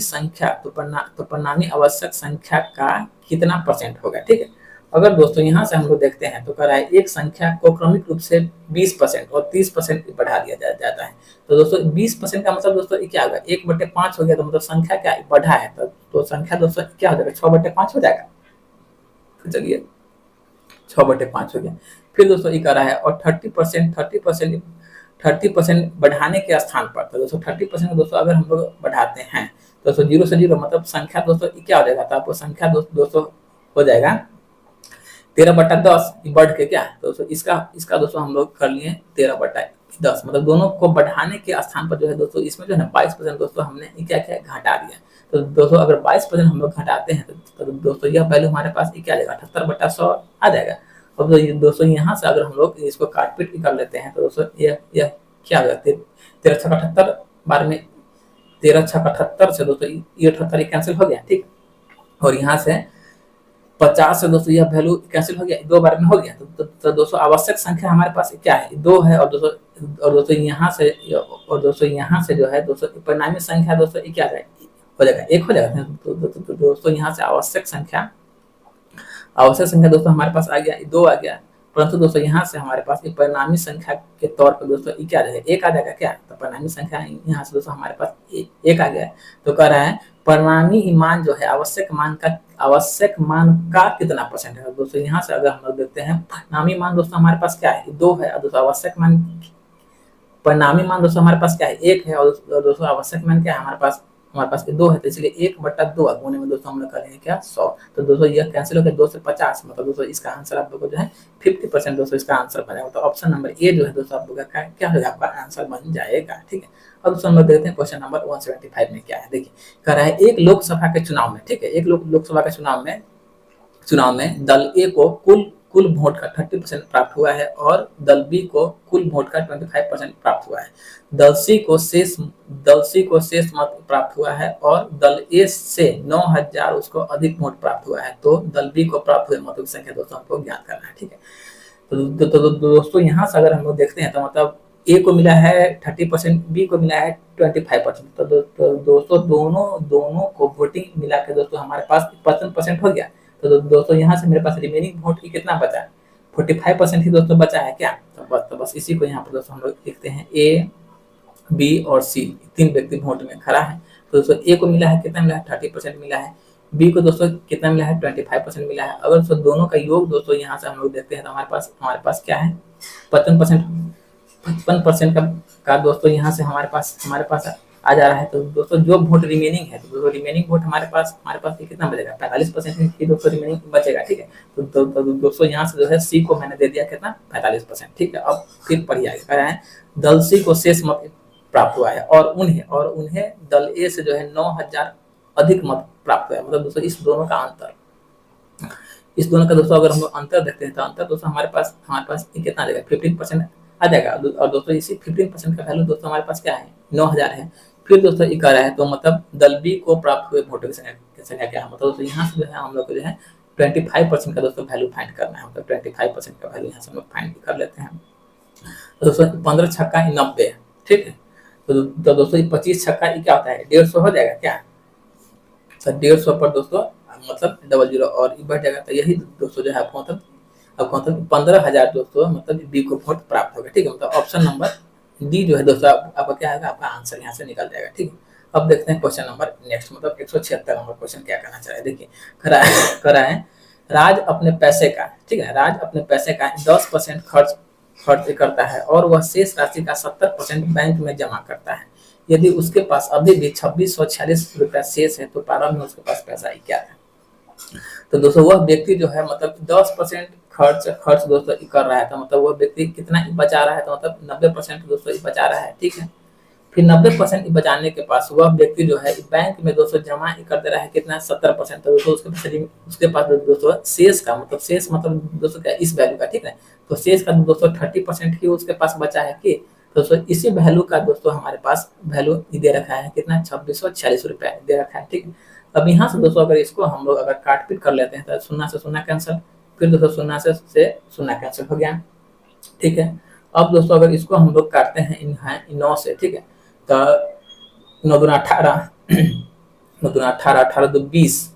S2: आवश्यक संख्या का कितना परसेंट होगा। ठीक है, अगर दोस्तों यहाँ से हम लोग देखते हैं तो कह रहा है एक संख्या को क्रमिक रूप से 20% और 30% बढ़ा दिया जाता है। तो दोस्तों 20% का मतलब दोस्तों क्या होगा, 1/5 हो गया, तो मतलब संख्या क्या है, बढ़ा है, तो संख्या दोस्तों क्या हो जाएगा, 6/5 हो जाएगा। तो चलिए 6/5 हो गया। फिर दोस्तों ये कह रहा है और 30% बढ़ाने के स्थान पर, तो दोस्तों 30% दोस्तों अगर हम लोग बढ़ाते हैं तो दोस्तों 0 से 0 मतलब संख्या दोस्तों क्या हो जाएगा, तो आपको संख्या दोस्तों हो जाएगा 13/10 बढ़ के क्या, तो दोस्तों इसका दोस्तों हम लोग कर लिए 13/10, मतलब दोनों को बढ़ाने के स्थान पर जो है दोस्तों इसमें जो है 22% दोस्तों हमने क्या किया, घटा दिया। तो दोस्तों अगर 22% हम लोग घटाते हैं तो दोस्तों यह वैल्यू हमारे पास क्या आ जाएगा, 78/100 आ जाएगा। अब दोस्तों यहाँ से अगर हम लोग इसको काट पीट कर लेते हैं तो दोस्तों यह क्या हो जाता है, 13×6 = 78 बार में 13×6 = 78 से दोस्तों ये 78 कैंसिल हो गया। ठीक, और यहाँ से 50 से दोस्तों यह वैल्यू कैंसिल हो गया, 2 बार में हो गया। तो दोस्तों आवश्यक संख्या हमारे पास क्या है, 2 है, और दोस्तों यहाँ से जो है दोस्तों परिणामी संख्या दोस्तों क्या हो जाएगा, 1 हो जाएगा। तो दोस्तों यहाँ से आवश्यक संख्या दोस्तों हमारे पास आ गया, 2 आ गया, परंतु दोस्तों यहाँ से हमारे पास एक परिणामी संख्या के तौर पर दोस्तों क्या आ जाएगा, 1 आ जाएगा क्या, तो परिणामी संख्या यहाँ से दोस्तों हमारे पास 1 आ गया। तो कह रहा है परिणामी मान जो है आवश्यक मान का कितना परसेंट है। दोस्तों यहाँ से अगर हम लोग देखते हैं परिणामी मान दोस्तों हमारे पास क्या है, 2 है, और दोस्तों आवश्यक मान परिणामी मान दोस्तों हमारे पास क्या है, 1 है, और दोस्तों आवश्यक मान क्या है हमारे पास 2 है, तो इसलिए 1/2 गुने में दोस्तों हम लोग करेंगे क्या, 100। तो दोस्तों यह कैंसिल हो गया, 2 से 50, मतलब दोस्तों इसका आंसर आप लोगों को जो है 50% दोस्तों इसका आंसर बनेगा। तो ऑप्शन नंबर ए जो है दोस्तों आप लोगों का क्या होगा, आपका आंसर बन जाएगा। ठीक है, अब दोस्तों हम लोग देखते हैं क्वेश्चन नंबर 175 में क्या है। देखिए कह रहा है एक लोकसभा के चुनाव में, ठीक है, एक लोकसभा के चुनाव में दल ए को कुल वोट का 30% प्राप्त हुआ है और दल बी को कुल वोट का 25% प्राप्त हुआ है। दल सी को शेष मत प्राप्त हुआ है और दल ए से 9000 उसको अधिक वोट प्राप्त हुआ है। तो दल बी को प्राप्त हुए मतों की संख्या दोस्तों हमको ज्ञात करना है। ठीक है, तो दोस्तों यहाँ से अगर हम लोग देखते हैं तो मतलब ए को मिला है 30%, बी को मिला है 25%। तो दोस्तों दोनों को वोटिंग मिला के दोस्तों हमारे पास 55% हो गया। तो दोस्तों यहाँ से मेरे पास रिमेनिंग वोट की कितना बचा है, 45% ही दोस्तों बचा है क्या। तो बस इसी को यहाँ पर दोस्तों हम लोग लिखते हैं, ए बी और सी 3 व्यक्ति वोट में खड़ा है। तो दोस्तों ए को मिला है कितना, मिला है 30% मिला है, बी को दोस्तों कितना मिला है 25% मिला है। अगर दोस्तों दोनों का योग दोस्तों यहाँ से हम लोग देखते हैं तो हमारे पास क्या है 55% का दोस्तों यहाँ से हमारे पास आ जा रहा है। तो दोस्तों जो वोट रिमेनिंग है, तो दोस्तों रिमेनिंग वोट हमारे पास कितना बचेगा, 45% की दोस्तों रिमेनिंग बचेगा। ठीक है, तो दोस्तों यहाँ से जो है सी को मैंने दे दिया कितना 45%। ठीक है, अब फिर पढ़िए आगे कह रहा है दल सी को शेष मत प्राप्त हुआ है और उन्हें दल ए से जो है 9000 अधिक मत प्राप्त हुआ है। मतलब दोस्तों इस दोनों का दोस्तों अगर हम लोग अंतर देखते हैं तो अंतर दोस्तों हमारे पास कितना आ जाएगा, 15% आ जाएगा। और दोस्तों इसी 15% का वैल्यू दोस्तों हमारे पास क्या है, 9000 है। फिर दोस्तों ये कह रहा है तो मतलब दल बी को प्राप्त हुए वोटों की संख्या क्या है, मतलब दोस्तों यहाँ से जो है हम लोग को जो है 25% का दोस्तों वैल्यू फाइंड करना है। मतलब 25% का वैल्यू यहाँ से हम लोग फाइंड कर लेते हैं। तो दोस्तों 15 छक्का 90, ठीक है, तो दोस्तों 25 छक्का क्या होता है, 150 हो जाएगा क्या। तो 150 पर दोस्तों मतलब 00 और बढ़ जाएगा। तो यही दोस्तों जो है आपको मतलब 15,000 दोस्तों मतलब बी को वोट प्राप्त होगा। ठीक है, मतलब ऑप्शन नंबर डी जो है दोस्तों आपका क्या आएगा, आपका आंसर यहाँ से निकल जाएगा। ठीक है, अब देखते हैं क्वेश्चन नंबर नेक्स्ट, मतलब 176 नंबर क्वेश्चन क्या कहना चाह रहा है। देखिए कह रहा है राज अपने पैसे का, ठीक है, राज अपने पैसे का 10% खर्च करता है और वह शेष राशि का 70% बैंक में जमा करता है। यदि उसके पास अभी भी 2646 रुपया शेष है तो प्रारंभ में उसके पास पैसा क्या है। तो दोस्तों वह व्यक्ति जो है मतलब 10% खर्च दोस्तों कर रहा है, तो मतलब वह व्यक्ति कितना बचा रहा है, तो मतलब 90% दोस्तों बचा रहा है। ठीक है, फिर 90% बचाने के पास वह व्यक्ति जो है बैंक में दोस्तों जमा कर दे रहा है कितना, 70%। तो दोस्तों उसके पास दोस्तों शेष का मतलब दोस्तों क्या इस वैल्यू का, ठीक है, तो शेष का दोस्तों 30% ही उसके पास बचा है कि तो दोस्तों इसी वैल्यू का दोस्तों हमारे पास वैल्यू दे रखा है कितना 2640 रुपया दे रखा है, ठीक है। अब यहाँ से दोस्तों अगर इसको हम लोग अगर काट पीट कर लेते हैं तो शून्य से शून्य कैंसिल, फिर दोस्तों शून्य से शून्य कैंसिल हो गया, ठीक है। अब दोस्तों अगर इसको हम लोग काटते हैं इन 9 से, ठीक है, तो 9 दूना 18 9 दूना 18 18 दो 20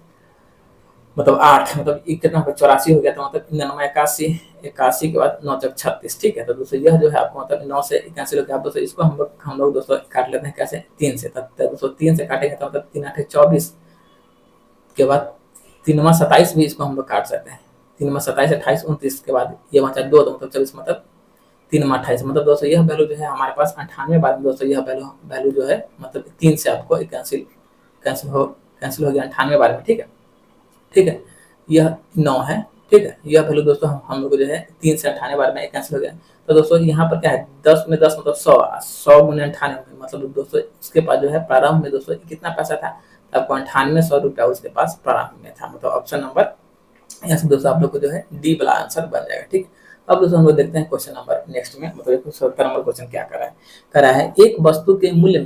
S2: मतलब 8 मतलब कितना होगा 84 हो गया, तो मतलब 99 81 81 के बाद 9 चौक 36, ठीक है। तो दोस्तों यह जो है आपको मतलब 9 से कैंसिल हो गया। दोस्तों इसको हम लोग दोस्तों काट लेते हैं कैसे 3 से, तब दोस्तों 3 से काटेंगे तो मतलब 3 8 24 के बाद 3 27 भी इसको हम लोग काट सकते हैं, 3 27 28 29 के बाद ये बचा 2 तो मतलब 24 मतलब 3 28 मतलब दोस्तों यह वैल्यू जो है हमारे पास 98 बाद में दोस्तों यह वैल्यू जो है मतलब 3 से आपको कैंसिल हो गया 98 बार में, ठीक है, ठीक है। यह 9 है, ठीक है। यह वैल्यू दोस्तों हम लोग को जो है 3 से 98 बार में कैंसिल हो गया। तो दोस्तों यहाँ पर क्या है 10 में 10 मतलब 100 गुने 98 मतलब दोस्तों उसके पास जो है प्रारंभ में दोस्तों कितना पैसा था, आपको 98 रुपया उसके पास प्रारंभ में था, मतलब ऑप्शन नंबर यहाँ से दोस्तों आप लोग को जो है डी वाला आंसर बन जाएगा, ठीक। अब दोस्तों हम लोग देखते हैं क्वेश्चन नंबर नेक्स्ट में, मतलब 70 नंबर क्वेश्चन क्या करा है एक वस्तु के मूल्य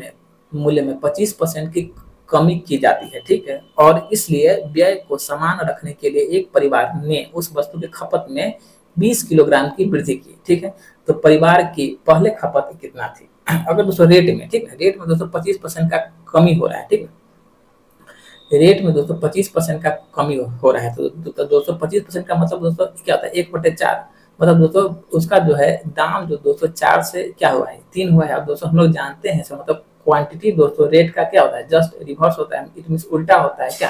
S2: में 25% की कमी की जाती है, ठीक है, और इसलिए व्यय को समान रखने के लिए एक परिवार ने उस वस्तु के खपत में 20 किलोग्राम की वृद्धि की, ठीक है। तो परिवार की पहले खपत कितना थी, अगर दोस्तों रेट में, ठीक है, रेट में दोस्तों 25% का कमी हो रहा है, ठीक है, रेट में दोस्तों 25% का कमी हो रहा है। तो दोस्तों 25% का मतलब दोस्तों क्या होता है 1/4, मतलब दोस्तों उसका जो है दाम जो दोस्तों 4 से क्या हुआ है 3 हुआ है। अब दोस्तों हम लोग जानते हैं मतलब क्वांटिटी दोस्तों रेट का क्या होता है जस्ट रिवर्स होता है, इट मींस उल्टा होता है क्या।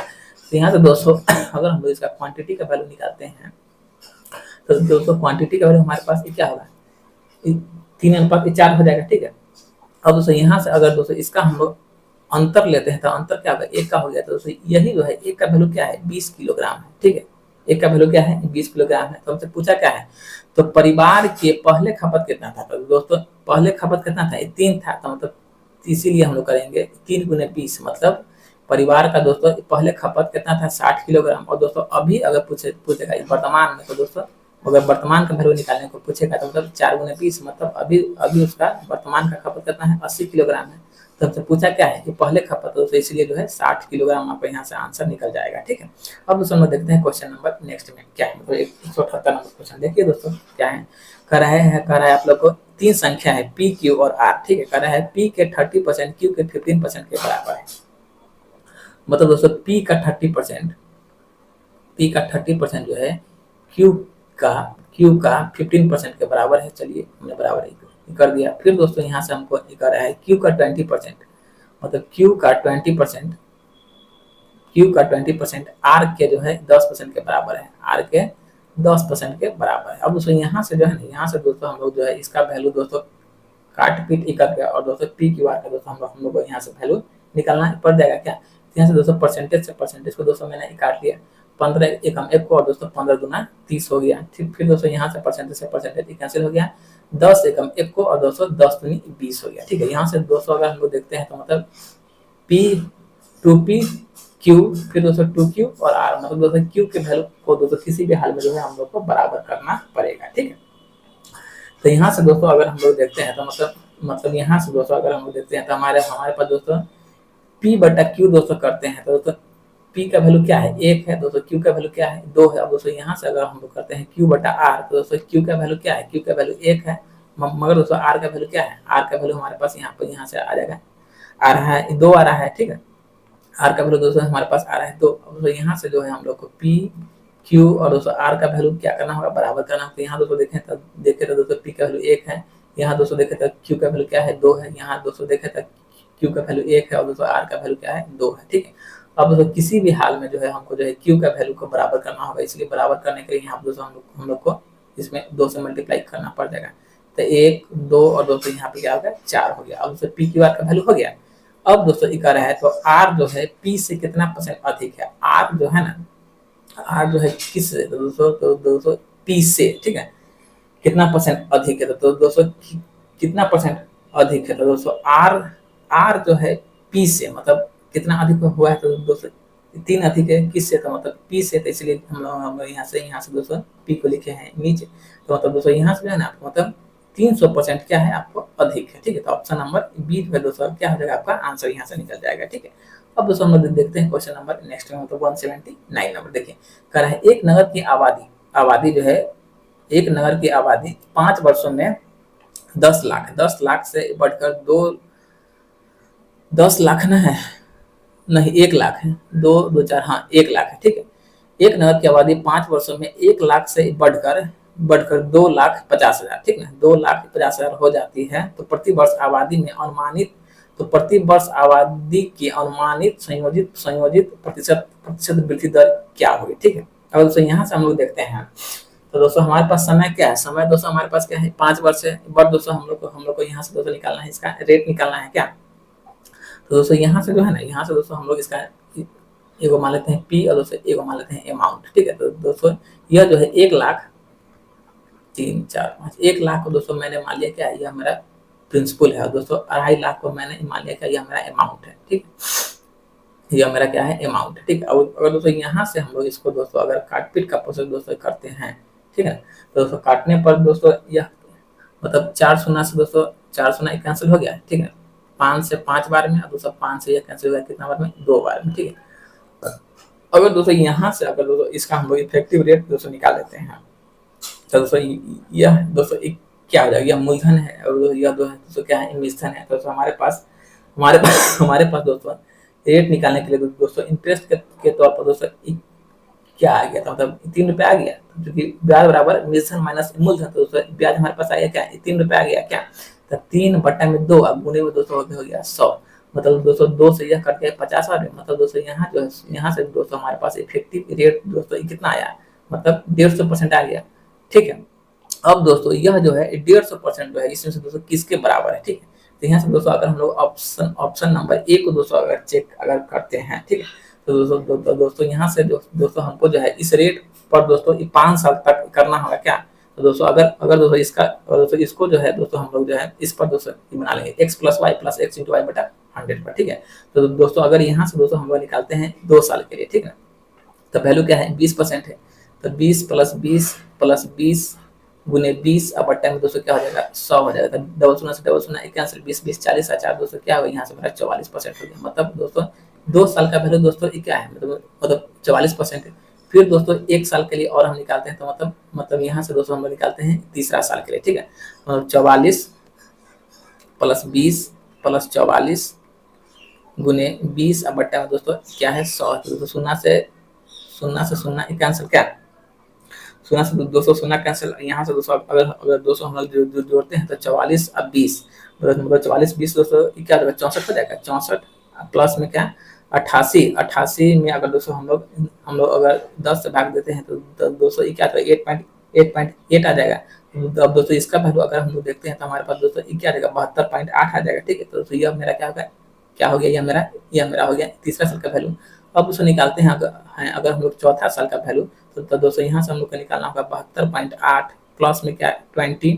S2: तो यहाँ से दोस्तों अगर हम लोग इसका क्वांटिटी का वैल्यू निकालते हैं तो दोस्तों क्वांटिटी का वैल्यू हमारे पास क्या होगा 3:4 हो जाएगा, ठीक है। अब दोस्तों यहाँ से अगर दोस्तों इसका हम लोग अंतर लेते हैं तो अंतर क्या होगा 1 का हो गया, तो दोस्तों यही जो है 1 का वैल्यू क्या है 20 किलोग्राम है, ठीक है, 1 का वैल्यू क्या है 20 किलोग्राम है। तो हमसे पूछा क्या है तो परिवार के पहले खपत कितना था, तो दोस्तों पहले खपत कितना था 3 था, तो मतलब इसीलिए हम लोग करेंगे 3 गुने 20 मतलब परिवार का दोस्तों पहले खपत कितना था 60 किलोग्राम। और दोस्तों अभी अगर पूछेगा वर्तमान में, तो दोस्तों अगर वर्तमान का वैल्यू निकालने को पूछेगा तो मतलब 4 गुने 20 मतलब अभी उसका वर्तमान का खपत कितना है 80 किलोग्राम है। तो हमसे पूछा क्या है कि पहले खपत, तो इसलिए जो है 60 किलोग्राम आपको यहाँ से आंसर निकल जाएगा, ठीक है। अब दोस्तों हम देखते हैं क्वेश्चन नंबर नेक्स्ट में क्या है, मतलब 178 नंबर क्वेश्चन देखिए दोस्तों क्या है। कर रहा है आप लोग को 3 संख्या है पी क्यू और आर, ठीक है, कर रहा है पी के 30% क्यू के 15% के बराबर है। मतलब दोस्तों पी का 30% जो है क्यू का 15% के बराबर है। चलिए हमने बराबर ही कर दिया। फिर दोस्तों यहाँ से हमको कर रहा है क्यू का 20% मतलब क्यू का 20% आर के जो है 10% के बराबर है, आर के 10% के बराबर है। अब दोस्तों यहाँ से जो है ना यहाँ से दोस्तों हम लोग जो है इसका वैल्यू दोस्तों काट पीट ही करके और दोस्तों पी क्यू आर का दोस्तों हम लोग को यहाँ से वैल्यू निकालना पड़ जाएगा क्या। यहाँ से दोस्तों परसेंटेज को दोस्तों मैंने काट लिया 15 एकम 1 को और दोस्तों 15 गुना 30 हो गया। फिर दोस्तों यहाँ से परसेंटेज कैंसिल हो गया 10 एकम 1 को और दोस्तों 10 दूनी 20 हो गया, ठीक है। यहाँ से दोस्तों अगर हम लोग देखते हैं तो मतलब P 2P Q फिर दोस्तों 2Q और R मतलब दोस्तों Q के वैल्यू को दोस्तों किसी भी हाल में जो है हम लोग को बराबर करना पड़ेगा, ठीक है। तो यहाँ से दोस्तों अगर हम लोग देखते हैं तो मतलब यहाँ से दोस्तों अगर हम लोग देखते हैं तो हमारे पास दोस्तों P/Q दोस्तों करते हैं तो दोस्तों P का वैल्यू क्या है 1 है दोस्तों, Q का वैल्यू क्या है 2 है। अब दोस्तों यहाँ से अगर हम लोग करते हैं Q/R तो दोस्तों Q का वैल्यू क्या है Q का वैल्यू 1 है, मगर दोस्तों R का वैल्यू क्या है R का वैल्यू हमारे पास यहाँ से आ जाएगा आ रहा है 2 आ रहा है, ठीक है। R का वैल्यू दोस्तों हमारे पास आ रहा है 2। अब दोस्तों यहाँ से जो है हम लोग को P Q और दोस्तों R का वैल्यू क्या करना होगा बराबर करना होगा। तो यहाँ दोस्तों देखें तो दोस्तों P का वैल्यू 1 है, यहाँ दोस्तों देखें तो Q का वैल्यू क्या है 2 है, यहाँ दोस्तों देखें तो Q का वैल्यू 1 है और दोस्तों R का वैल्यू क्या है 2 है, ठीक है। अब दोस्तों किसी भी हाल में जो है हमको जो है Q का वैल्यू को बराबर करना होगा, इसलिए बराबर करने के लिए यहाँ दोस्तों हम लोग को इसमें 2 से मल्टीप्लाई करना पड़ जाएगा। तो 1 2 और दोस्तों यहाँ पे क्या होगा 4 हो गया। अब दोस्तों P Q R का वैल्यू हो गया। अब दोस्तों इक्का है तो R जो है P से कितना % अधिक है, R जो है ना R जो है किस से तो दोस्तों P से, ठीक है, कितना % अधिक है तो दोस्तों कितना % अधिक है तो दोस्तों R जो है P से मतलब कितना अधिक हुआ है तो दोस्तों 3 अधिक है किससे तो मतलब P से, तो इसलिए हम लोग यहाँ से दोस्तों P को लिखे हैं नीचे। तो मतलब दोस्तों यहाँ से जो है ना मतलब 300% क्या है आपको अधिक है, ठीक है। तो ऑप्शन नंबर बी जो है दोस्तों क्या हो जाएगा, आपका आंसर यहाँ से निकल जाएगा, ठीक है। अब दोस्तों हम लोग देखते हैं क्वेश्चन नंबर नेक्स्ट में, मतलब 179 नंबर। देखिए कह रहा है एक नगर की आबादी जो है, एक नगर की आबादी 5 वर्षों में 10 लाख से बढ़कर 10 लाख ना है, नहीं 1 लाख है, 2 2 4, हाँ 1 लाख है, ठीक है। एक नगर की आबादी 5 वर्षों में 1 लाख से बढ़कर 2,50,000, ठीक है, 2,50,000 हो जाती है, तो प्रति वर्ष आबादी में अनुमानित, तो प्रति वर्ष आबादी की अनुमानित संयोजित प्रतिशत वृद्धि दर क्या होगी, ठीक है। अब दोस्तों यहाँ से हम लोग देखते हैं, तो दोस्तों हमारे पास समय क्या है, समय दोस्तों हमारे पास क्या है 5 वर्ष है, बट दोस्तों हम लोग को यहाँ से दोस्तों निकालना है, इसका रेट निकालना है क्या। तो दोस्तों यहाँ से जो है ना, यहाँ से दोस्तों हम लोग इसका एगो मान लेते हैं पी और दोस्तों एगो मान लेते हैं अमाउंट, ठीक है। तो दोस्तों यह जो है 1 लाख 3 4 5, 1 लाख को दोस्तों मैंने मान लिया क्या, यह मेरा प्रिंसिपल है, और दोस्तों 2.5 लाख को मैंने मान लिया क्या, यह मेरा अमाउंट है, ठीक है, यह मेरा क्या है अमाउंट है, ठीक है। और अगर दोस्तों यहाँ से हम लोग इसको दोस्तों अगर काटपीट का प्रोसेस दोस्तों करते हैं, ठीक है, तो दोस्तों काटने पर दोस्तों यह मतलब 4 शून्य से दोस्तों 4 शून्य कैंसिल हो गया, ठीक है, 5 से 5 बार में, और दोस्तों 5 से यह कैंसिल हो गया कितना बार में, 2 बार में, ठीक है। अगर दोस्तों यहाँ से अगर दोस्तों इसका हम लोग इफेक्टिव रेट दोस्तों निकाल लेते हैं, तो दोस्तों यह दोस्तों क्या हो जाएगा, यह मूलधन है, और यह दोस्तों क्या है निधन है। तो दोस्तों हमारे पास दोस्तों रेट निकालने के लिए दोस्तों इंटरेस्ट के तौर पर दोस्तों क्या आ गया था, मतलब 3 रुपये आ गया, क्योंकि ब्याज बराबर निधन माइनस मूलधन, तो दोस्तों ब्याज हमारे पास आ गया क्या, 3 रुपये आ गया क्या, तो 3/2, अब गुणे में दोस्तों हो गया 100, मतलब दोस्तों 2 से यह कट गया 50 आ रहे, मतलब दोस्तों यहाँ जो है यहाँ से दोस्तों हमारे पास इफेक्टिव रेट दोस्तों कितना आया, मतलब 150% आ गया, ठीक है। अब दोस्तों यह जो है 150% जो है इसमें से दोस्तों किसके बराबर है, ठीक है। तो यहाँ से दोस्तों अगर हम लोग ऑप्शन नंबर ए को दोस्तों अगर चेक अगर करते हैं, ठीक है, तो दोस्तों यहाँ से दोस्तों हमको जो है इस रेट पर दोस्तों 5 साल तक करना होगा क्या। तो दोस्तों अगर दोस्तों इसका दोस्तों इसको जो है दोस्तों हम लोग जो है इस पर दोस्तों बना लेंगे x + y + x × y बटा 100 पर, ठीक है। तो दोस्तों अगर यहाँ से दोस्तों हम लोग निकालते हैं 2 साल के लिए, ठीक है, तो वैल्यू क्या है 20% है, तो 20 + 20 गुने 20 अब बट्टा में दोस्तों क्या हो जाएगा 100 हो जाएगा, डबल शून्य से डबल शून्य कैंसिल, 20 20 40 4 दोस्तों क्या होगा यहाँ से मेरा 44% हो गया, मतलब दोस्तों 2 साल का वैल्यू दोस्तों क्या है, मतलब 44% है। फिर दोस्तों 1 साल के लिए और हम निकालते हैं, तो मतलब यहाँ से दोस्तों हम निकालते हैं तीसरा साल के लिए, ठीक है, 44 + 20 + 44 गुने 20 अब बट्टा में दोस्तों क्या है 100, तो दोस्तों शून्य कैंसिल, क्या शून्य से दोस्तों शून्य कैंसिल, यहाँ से दोस्तों अगर दोस्तों हम लोग जोड़ते हैं तो 44 अब 20, मतलब 44 20 दोस्तों क्या हो जाएगा 64 हो जाएगा, 64 प्लस में क्या 88 में अगर दोस्तों हम लोग अगर 10 से भाग देते हैं तो दोस्तों क्या आता है 8.8 आ जाएगा। अब दोस्तों इसका वैल्यू अगर हम लोग देखते हैं तो हमारे पास दोस्तों क्या आ जाएगा 72.8 आ जाएगा, ठीक है। तो दोस्तों यह मेरा क्या हो गया, यह मेरा हो गया तीसरा साल का वैल्यू। अब उसको निकालते हैं अगर हम लोग चौथा साल का वैल्यू, तो दोस्तों यहाँ से हम लोग को निकालना होगा 72.8 प्लस में क्या 20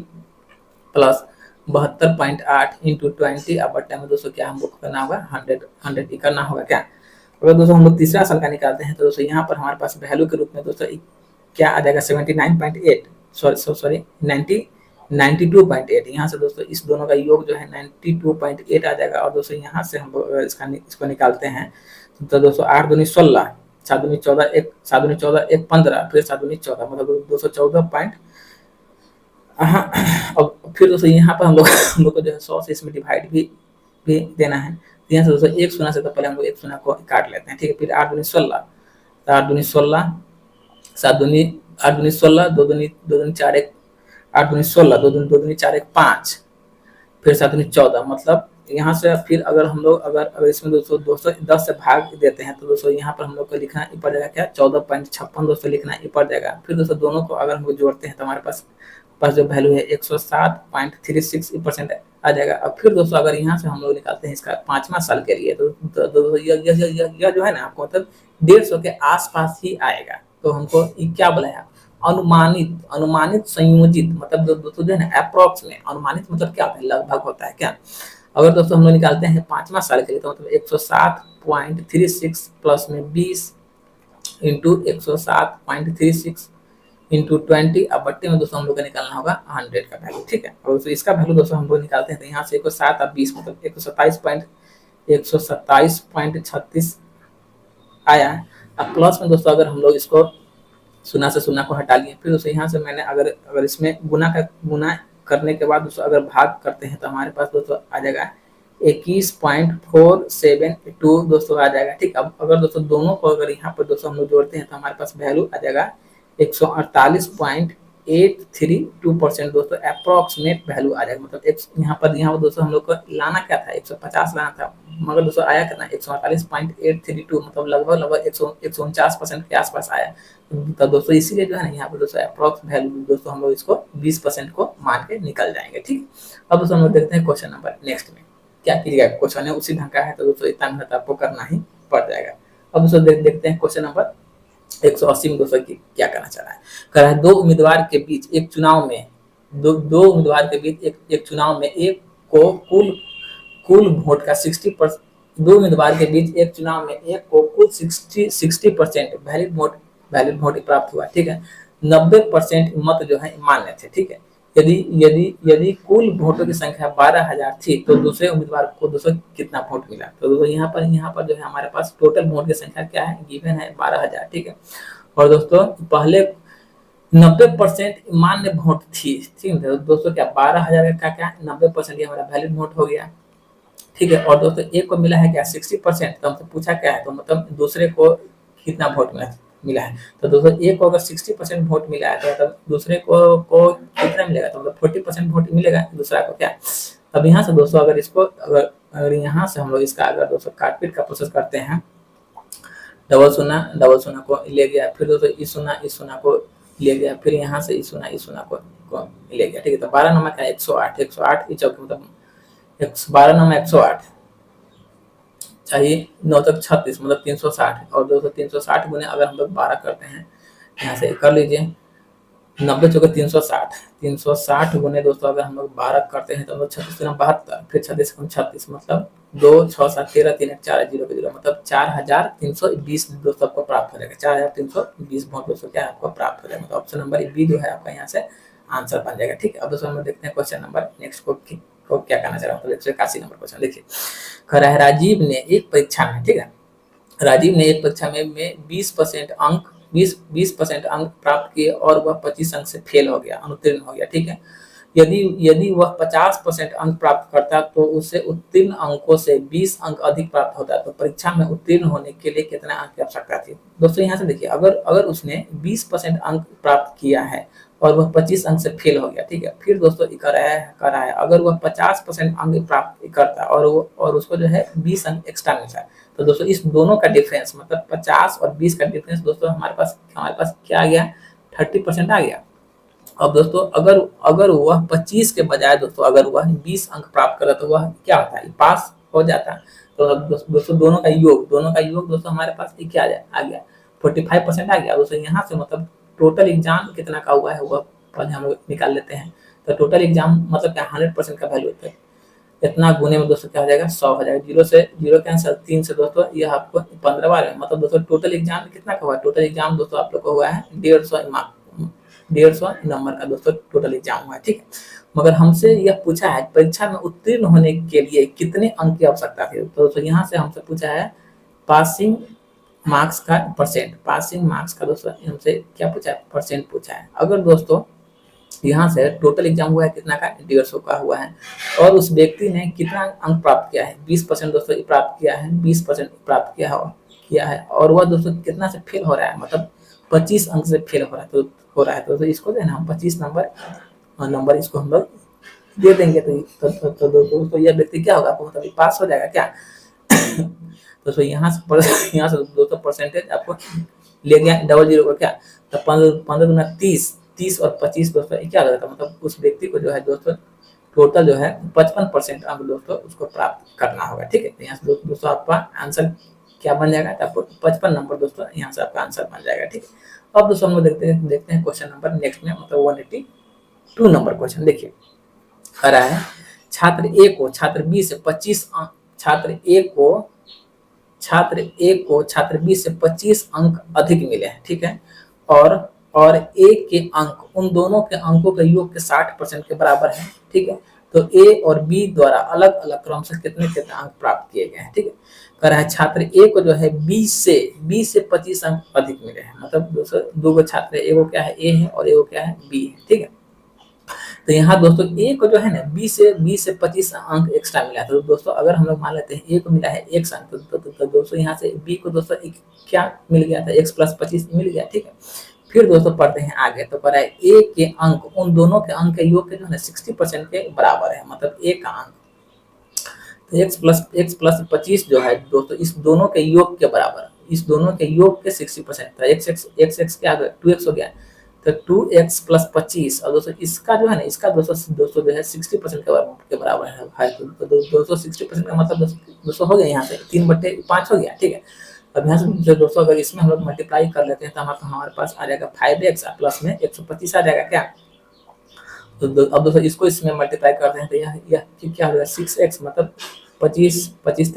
S2: प्लस 72.8 इंटू 20 अब बट्टा में दोस्तों क्या हम लोग करना होगा 100 ही करना होगा क्या। अगर दोस्तों हम लोग तीसरा साल का निकालते हैं तो दोस्तों यहाँ पर हमारे पास वैल्यू के रूप में दोस्तों क्या आ जाएगा 79.8 सॉरी 92.8, यहाँ से दोस्तों इस दोनों का योग जो है 92.8 आ जाएगा। और दोस्तों यहाँ से हम लोग इसको निकालते हैं तो दोस्तों 8 दूनी 16, 7 दूनी 14, 1 15, फिर 7 दूनी 14, मतलब 214. अब फिर दोस्तों यहाँ पर हम लोग को जो है 100 से इसमें डिवाइड भी देना है। तो यहाँ से दोस्तों 1 शून्य से तो पहले हम लोग 1 शून्य को काट लेते हैं, ठीक है। फिर 8 दूनी 16, 8 दूनी 16, 7 दूनी 16, 2 दूनी 4 1, 8 दूनी 16, 2 दूनी 4 1 5, फिर 7 दूनी 14, मतलब यहाँ से फिर अगर हम लोग अगर इसमें दोस्तों 10 से भाग देते हैं तो दोस्तों यहाँ पर हम लोग को लिखना ही पड़ जाएगा क्या 14.56 दोस्तों लिखना ही पड़ जाएगा। फिर दोस्तों दोनों को अगर हम लोग जोड़ते हैं तो हमारे पास जो वैल्यू है 107.36% आ जाएगा। अब फिर दोस्तों अगर यहाँ से हम लोग निकालते हैं इसका 5वां साल के लिए तो यह जो है ना आपको मतलब 150 के आसपास ही आएगा। तो हमको क्या बोला अनुमानित संयोजित, मतलब दोस्तों जो है ना अप्रोक्स में अनुमानित मतलब क्या होता है लगभग होता है क्या। अगर दोस्तों हम लोग निकालते हैं 5वां साल के लिए तो मतलब 107.36 प्लस में 20 इंटू 107.36 इंटू 20। अब बट्टे में दोस्तों हम लोग को निकालना होगा 100 का वैल्यू, ठीक है। और इसका वैल्यू दोस्तों हम लोग निकालते हैं तो यहाँ से 107 और 20 मतलब 127.36 आया है। अब प्लस में दोस्तों अगर हम लोग इसको शून्य से शून्य को हटा लिए, फिर दोस्तों यहाँ से मैंने अगर इसमें गुना करने के बाद दोस्तों अगर भाग करते हैं तो हमारे पास दोस्तों आ जाएगा 21.472 दोस्तों आ जाएगा, ठीक। अब अगर दोस्तों दोनों को अगर यहाँ पर दोस्तों हम लोग जोड़ते हैं तो हमारे पास वैल्यू आ जाएगा 148.832% दोस्तों अप्रोक्सीमेट वैल्यू आ जाएगा। मतलब यहाँ पर दोस्तों हम लोग को लाना क्या था, 150 लाना था, मगर दोस्तों आया कितना 148.832 मतलब लगभग 149% के आसपास आया। तो दोस्तों इसीलिए जो है ना यहाँ पर दोस्तों अप्रोक्स वैल्यू दोस्तों हम लोग इसको 20% को मान के निकल जाएंगे, ठीक। अब दोस्तों हम लोग देखते हैं क्वेश्चन नंबर नेक्स्ट में क्या कीजिएगा। क्वेश्चन है उसी ढंग का है तो दोस्तों इतना मेहनत आपको करना ही पड़ जाएगा। अब दोस्तों देखते हैं क्वेश्चन नंबर 180 में दोस्तों क्या करना चाह रहा है। कह रहा है दो उम्मीदवार के बीच एक चुनाव में दो उम्मीदवार के बीच एक चुनाव में एक को कुल वोट का 60%, दो उम्मीदवार के बीच एक चुनाव में एक को कुल 60% वैलिड वोट प्राप्त हुआ, ठीक है। 90% मत जो है मान्य थे, ठीक है। यदि कुल वोटों की संख्या 12,000 थी तो दूसरे उम्मीदवार को दोस्तों कितना वोट मिला। तो दोस्तों यहाँ पर जो है हमारे पास टोटल वोट की संख्या क्या है, गिवन है 12,000, ठीक है। और दोस्तों पहले 90% मान्य वोट थी, ठीक है। दोस्तों क्या 12,000 का क्या 90% ये हमारा वैलिड वोट हो गया, ठीक है। और दोस्तों एक को मिला है क्या 60%, तो हमसे पूछा क्या है तो मतलब दूसरे को कितना वोट मिला है। तो दोस्तों एक को अगर 60% वोट मिला है तो मतलब दूसरे को कितना मिलेगा, तो मतलब 40% वोट मिलेगा दूसरा को, क्या। अब यहाँ से दोस्तों अगर इसको अगर यहाँ से हम लोग इसका अगर दोस्तों काटपीट का प्रोसेस करते हैं, डबल शून्य को ले गया, फिर दोस्तों इस शून्य को ले गया, फिर यहाँ से इस शून्य को ले गया, ठीक है। तो 12 नंबर का 108 की चौकी मतलब 12 नंबर 108 चाहिए 9 तक 36 मतलब 360 और 360 गुने अगर हम लोग 12 करते हैं, यहाँ से कर लीजिए 90 चौके 360 गुने दोस्तों अगर हम लोग 12 करते हैं तो हम लोग 36 72 फिर 36 मतलब 2 6 7 13 3 1 4 0 0 मतलब 4,320 दोस्तों आपको प्राप्त हो जाएगा। 4,320 वोट दोस्तों क्या आपको प्राप्त हो जाएगा। तो ऑप्शन नंबर बी जो है आपका यहाँ से आंसर बन जाएगा, ठीक है। अब दोस्तों हम देखते हैं क्वेश्चन नंबर नेक्स्ट को क्या करना चाह रहा हूँ। तो 181 नंबर क्वेश्चन देखिए, कह रहा है राजीव ने एक परीक्षा में, ठीक है, राजीव ने एक परीक्षा में 20% अंक प्राप्त किए और वह 25 अंक से फेल हो गया, अनुत्तीर्ण हो गया, ठीक है। यदि वह 50% अंक प्राप्त करता तो उसे उत्तीर्ण अंकों से 20 अंक अधिक प्राप्त होता, तो परीक्षा में उत्तीर्ण होने के लिए कितना अंक की आवश्यकता थी। दोस्तों यहाँ से देखिए अगर उसने 20% अंक प्राप्त किया है और वह 25 अंक से फेल हो गया, ठीक है। फिर दोस्तों कर रहा है अगर वह 50% अंक प्राप्त करता और उसको जो है 20 अंक एक्स्ट्रा मिलता, तो दोस्तों इस दोनों का डिफरेंस मतलब 50 और 20 का डिफरेंस दोस्तों हमारे पास क्या आ गया 30% आ गया। अब दोस्तों अगर वह 25 के बजाय दोस्तों अगर वह 20 अंक प्राप्त करे तो वह क्या होता है, पास हो जाता। तो दोस्तों दोनों का योग दोस्तों हमारे पास क्या आ गया 45% आ गया। दोस्तों यहाँ से मतलब टोटल एग्जाम कितना का हुआ है वह पहले हम लोग निकाल लेते हैं। तो टोटल एग्जाम मतलब क्या 100% का वैल्यू होता है, इतना गुने में दोस्तों क्या हो जाएगा 100 हो जाएगा। 0 से 0 कैंसिल, 3 से दोस्तों यह आपको 15 बार है, मतलब दोस्तों टोटल एग्जाम कितना का हुआ, टोटल एग्जाम दोस्तों आप लोग को हुआ है 150 नंबर का दोस्तों टोटल एग्जाम हुआ है, ठीक है। मगर हमसे यह पूछा है परीक्षा में उत्तीर्ण होने के लिए कितने अंक की आवश्यकता थी। तो दोस्तों यहाँ से हमसे पूछा है पासिंग मार्क्स का परसेंट, पासिंग मार्क्स का दोस्तों हमसे क्या पूछा है, परसेंट पूछा है। अगर दोस्तों यहाँ से टोटल एग्जाम हुआ है कितना का 150 का हुआ है और उस व्यक्ति ने कितना अंक प्राप्त किया है 20% दोस्तों प्राप्त किया है, 20% प्राप्त किया है और वह दोस्तों कितना से फेल हो रहा है, मतलब 25 अंक से फेल हो रहा है। तो इसको जो है ना हम 25 नंबर इसको हम लोग दे देंगे तो दोस्तों यह व्यक्ति क्या होगा मतलब पास हो जाएगा क्या। दोस्तों यहाँ से दोस्तों परसेंटेज आपको ले गया 00 को क्या, तो 15 गुना 30 और 25 दोस्तों क्या होगा, मतलब उस व्यक्ति को जो है दोस्तों टोटल जो है 55% अंक दोस्तों उसको प्राप्त करना होगा, ठीक है। तो यहाँ से दोस्तों आपका आंसर क्या बन जाएगा, तो आपको 55 नंबर दोस्तों यहाँ से आपका आंसर बन जाएगा, ठीक है। अब दोस्तों हम लोग देखते हैं क्वेश्चन नंबर नेक्स्ट में मतलब 182 नंबर क्वेश्चन देखिए, आ रहा है छात्र ए को छात्र बी से 25 अंक छात्र बी से 25 अंक अधिक मिले हैं, ठीक है, और और ए के अंक, उन दोनों के अंकों के योग के 60% के बराबर है, ठीक है। तो ए और बी द्वारा अलग अलग क्रम से कितने कितने अंक प्राप्त किए गए हैं, ठीक है। कह रहा है छात्र ए को जो है 20 से 25 अंक अधिक मिले हैं, मतलब दोस्तों दो गो छात्र है, एगो क्या है ए है और एगो क्या है बी है, ठीक है। तो यहाँ दोस्तों ए को जो है ना 20 से 25 अंक एक्स्ट्रा मिला है। तो दोस्तों अगर हम लोग मान लेते हैं ए को मिला है x अंक, तो दोस्तों यहाँ से बी को दोस्तों क्या मिल गया था, x + 25 मिल गया, ठीक है। फिर दोस्तों पढ़ते हैं आगे, तो कह रहा है ए के अंक उन दोनों के अंक के योग के जो है 60% के बराबर है, मतलब ए का अंक। तो x + 25 जो है दोस्तों इस दोनों के योग के बराबर, इस दोनों के योग के 60%, तो x क्या आ गया 2x हो गया, तो 2x + 25 और दोस्तों इसका जो है ना, इसका दोस्तों जो है 60% के बराबर है। तो दोस्तों 60% का मतलब दोस्तों हो गया यहाँ से 3/5 हो गया, ठीक है। अब यहाँ से दोस्तों अगर इसमें हम लोग मल्टीप्लाई कर लेते हैं तो हमारे पास आ जाएगा 5x प्लस में 125 आ जाएगा क्या। तो अब दोस्तों इसको इसमें मल्टीप्लाई करते हैं तो यह क्या हो जाएगा 6x, मतलब 25 25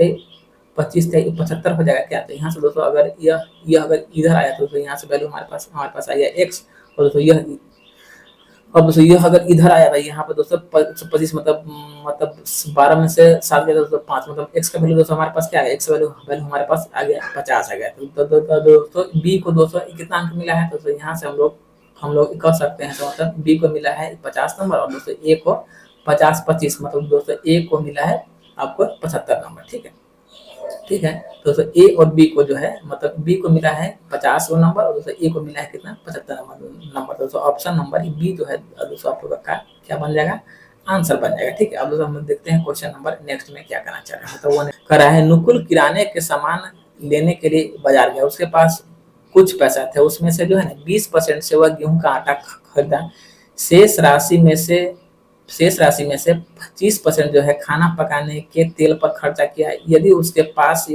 S2: 75 हो जाएगा क्या। तो यहाँ से दोस्तों अगर यह अगर इधर आया तो यहाँ से वैल्यू हमारे पास आ गया x, और दोस्तों यह अब दोस्तों यह अगर इधर आया था यहाँ पर दोस्तों 25 मतलब 12 में से 7 गया दोस्तों 5, मतलब x का वैल्यू दोस्तों हमारे पास क्या आ गया, x वैल्यू हमारे पास आ गया 50 आ गया। तो दोस्तों b को दोस्तों कितना अंक मिला है, तो यहाँ से हम लोग कर सकते हैं, तो मतलब b को मिला है 50 नंबर और दोस्तों a को 50-25, मतलब दोस्तों a को मिला है आपको 75 नंबर, ठीक है, ठीक है। दोस्तों ए और बी को जो है मतलब बी को मिला है 50 नंबर और दोस्तों ए को मिला है कितना 75 नंबर। दोस्तों ऑप्शन नंबर बी जो है दोस्तों आप लोगों का क्या बन जाएगा, आंसर बन जाएगा, ठीक है। अब दोस्तों हम देखते हैं क्वेश्चन नंबर नेक्स्ट में क्या करना चाह रहे हैं। तो वो कह रहा है नुकुल किराने के सामान लेने के लिए बाजार गया, उसके पास कुछ पैसा थे, उसमें से जो है ना 20% से वह गेहूं का आटा खरीदा, शेष राशि में से 25% जो है खाना पकाने के तेल पर खर्चा किया। यदि उसके पास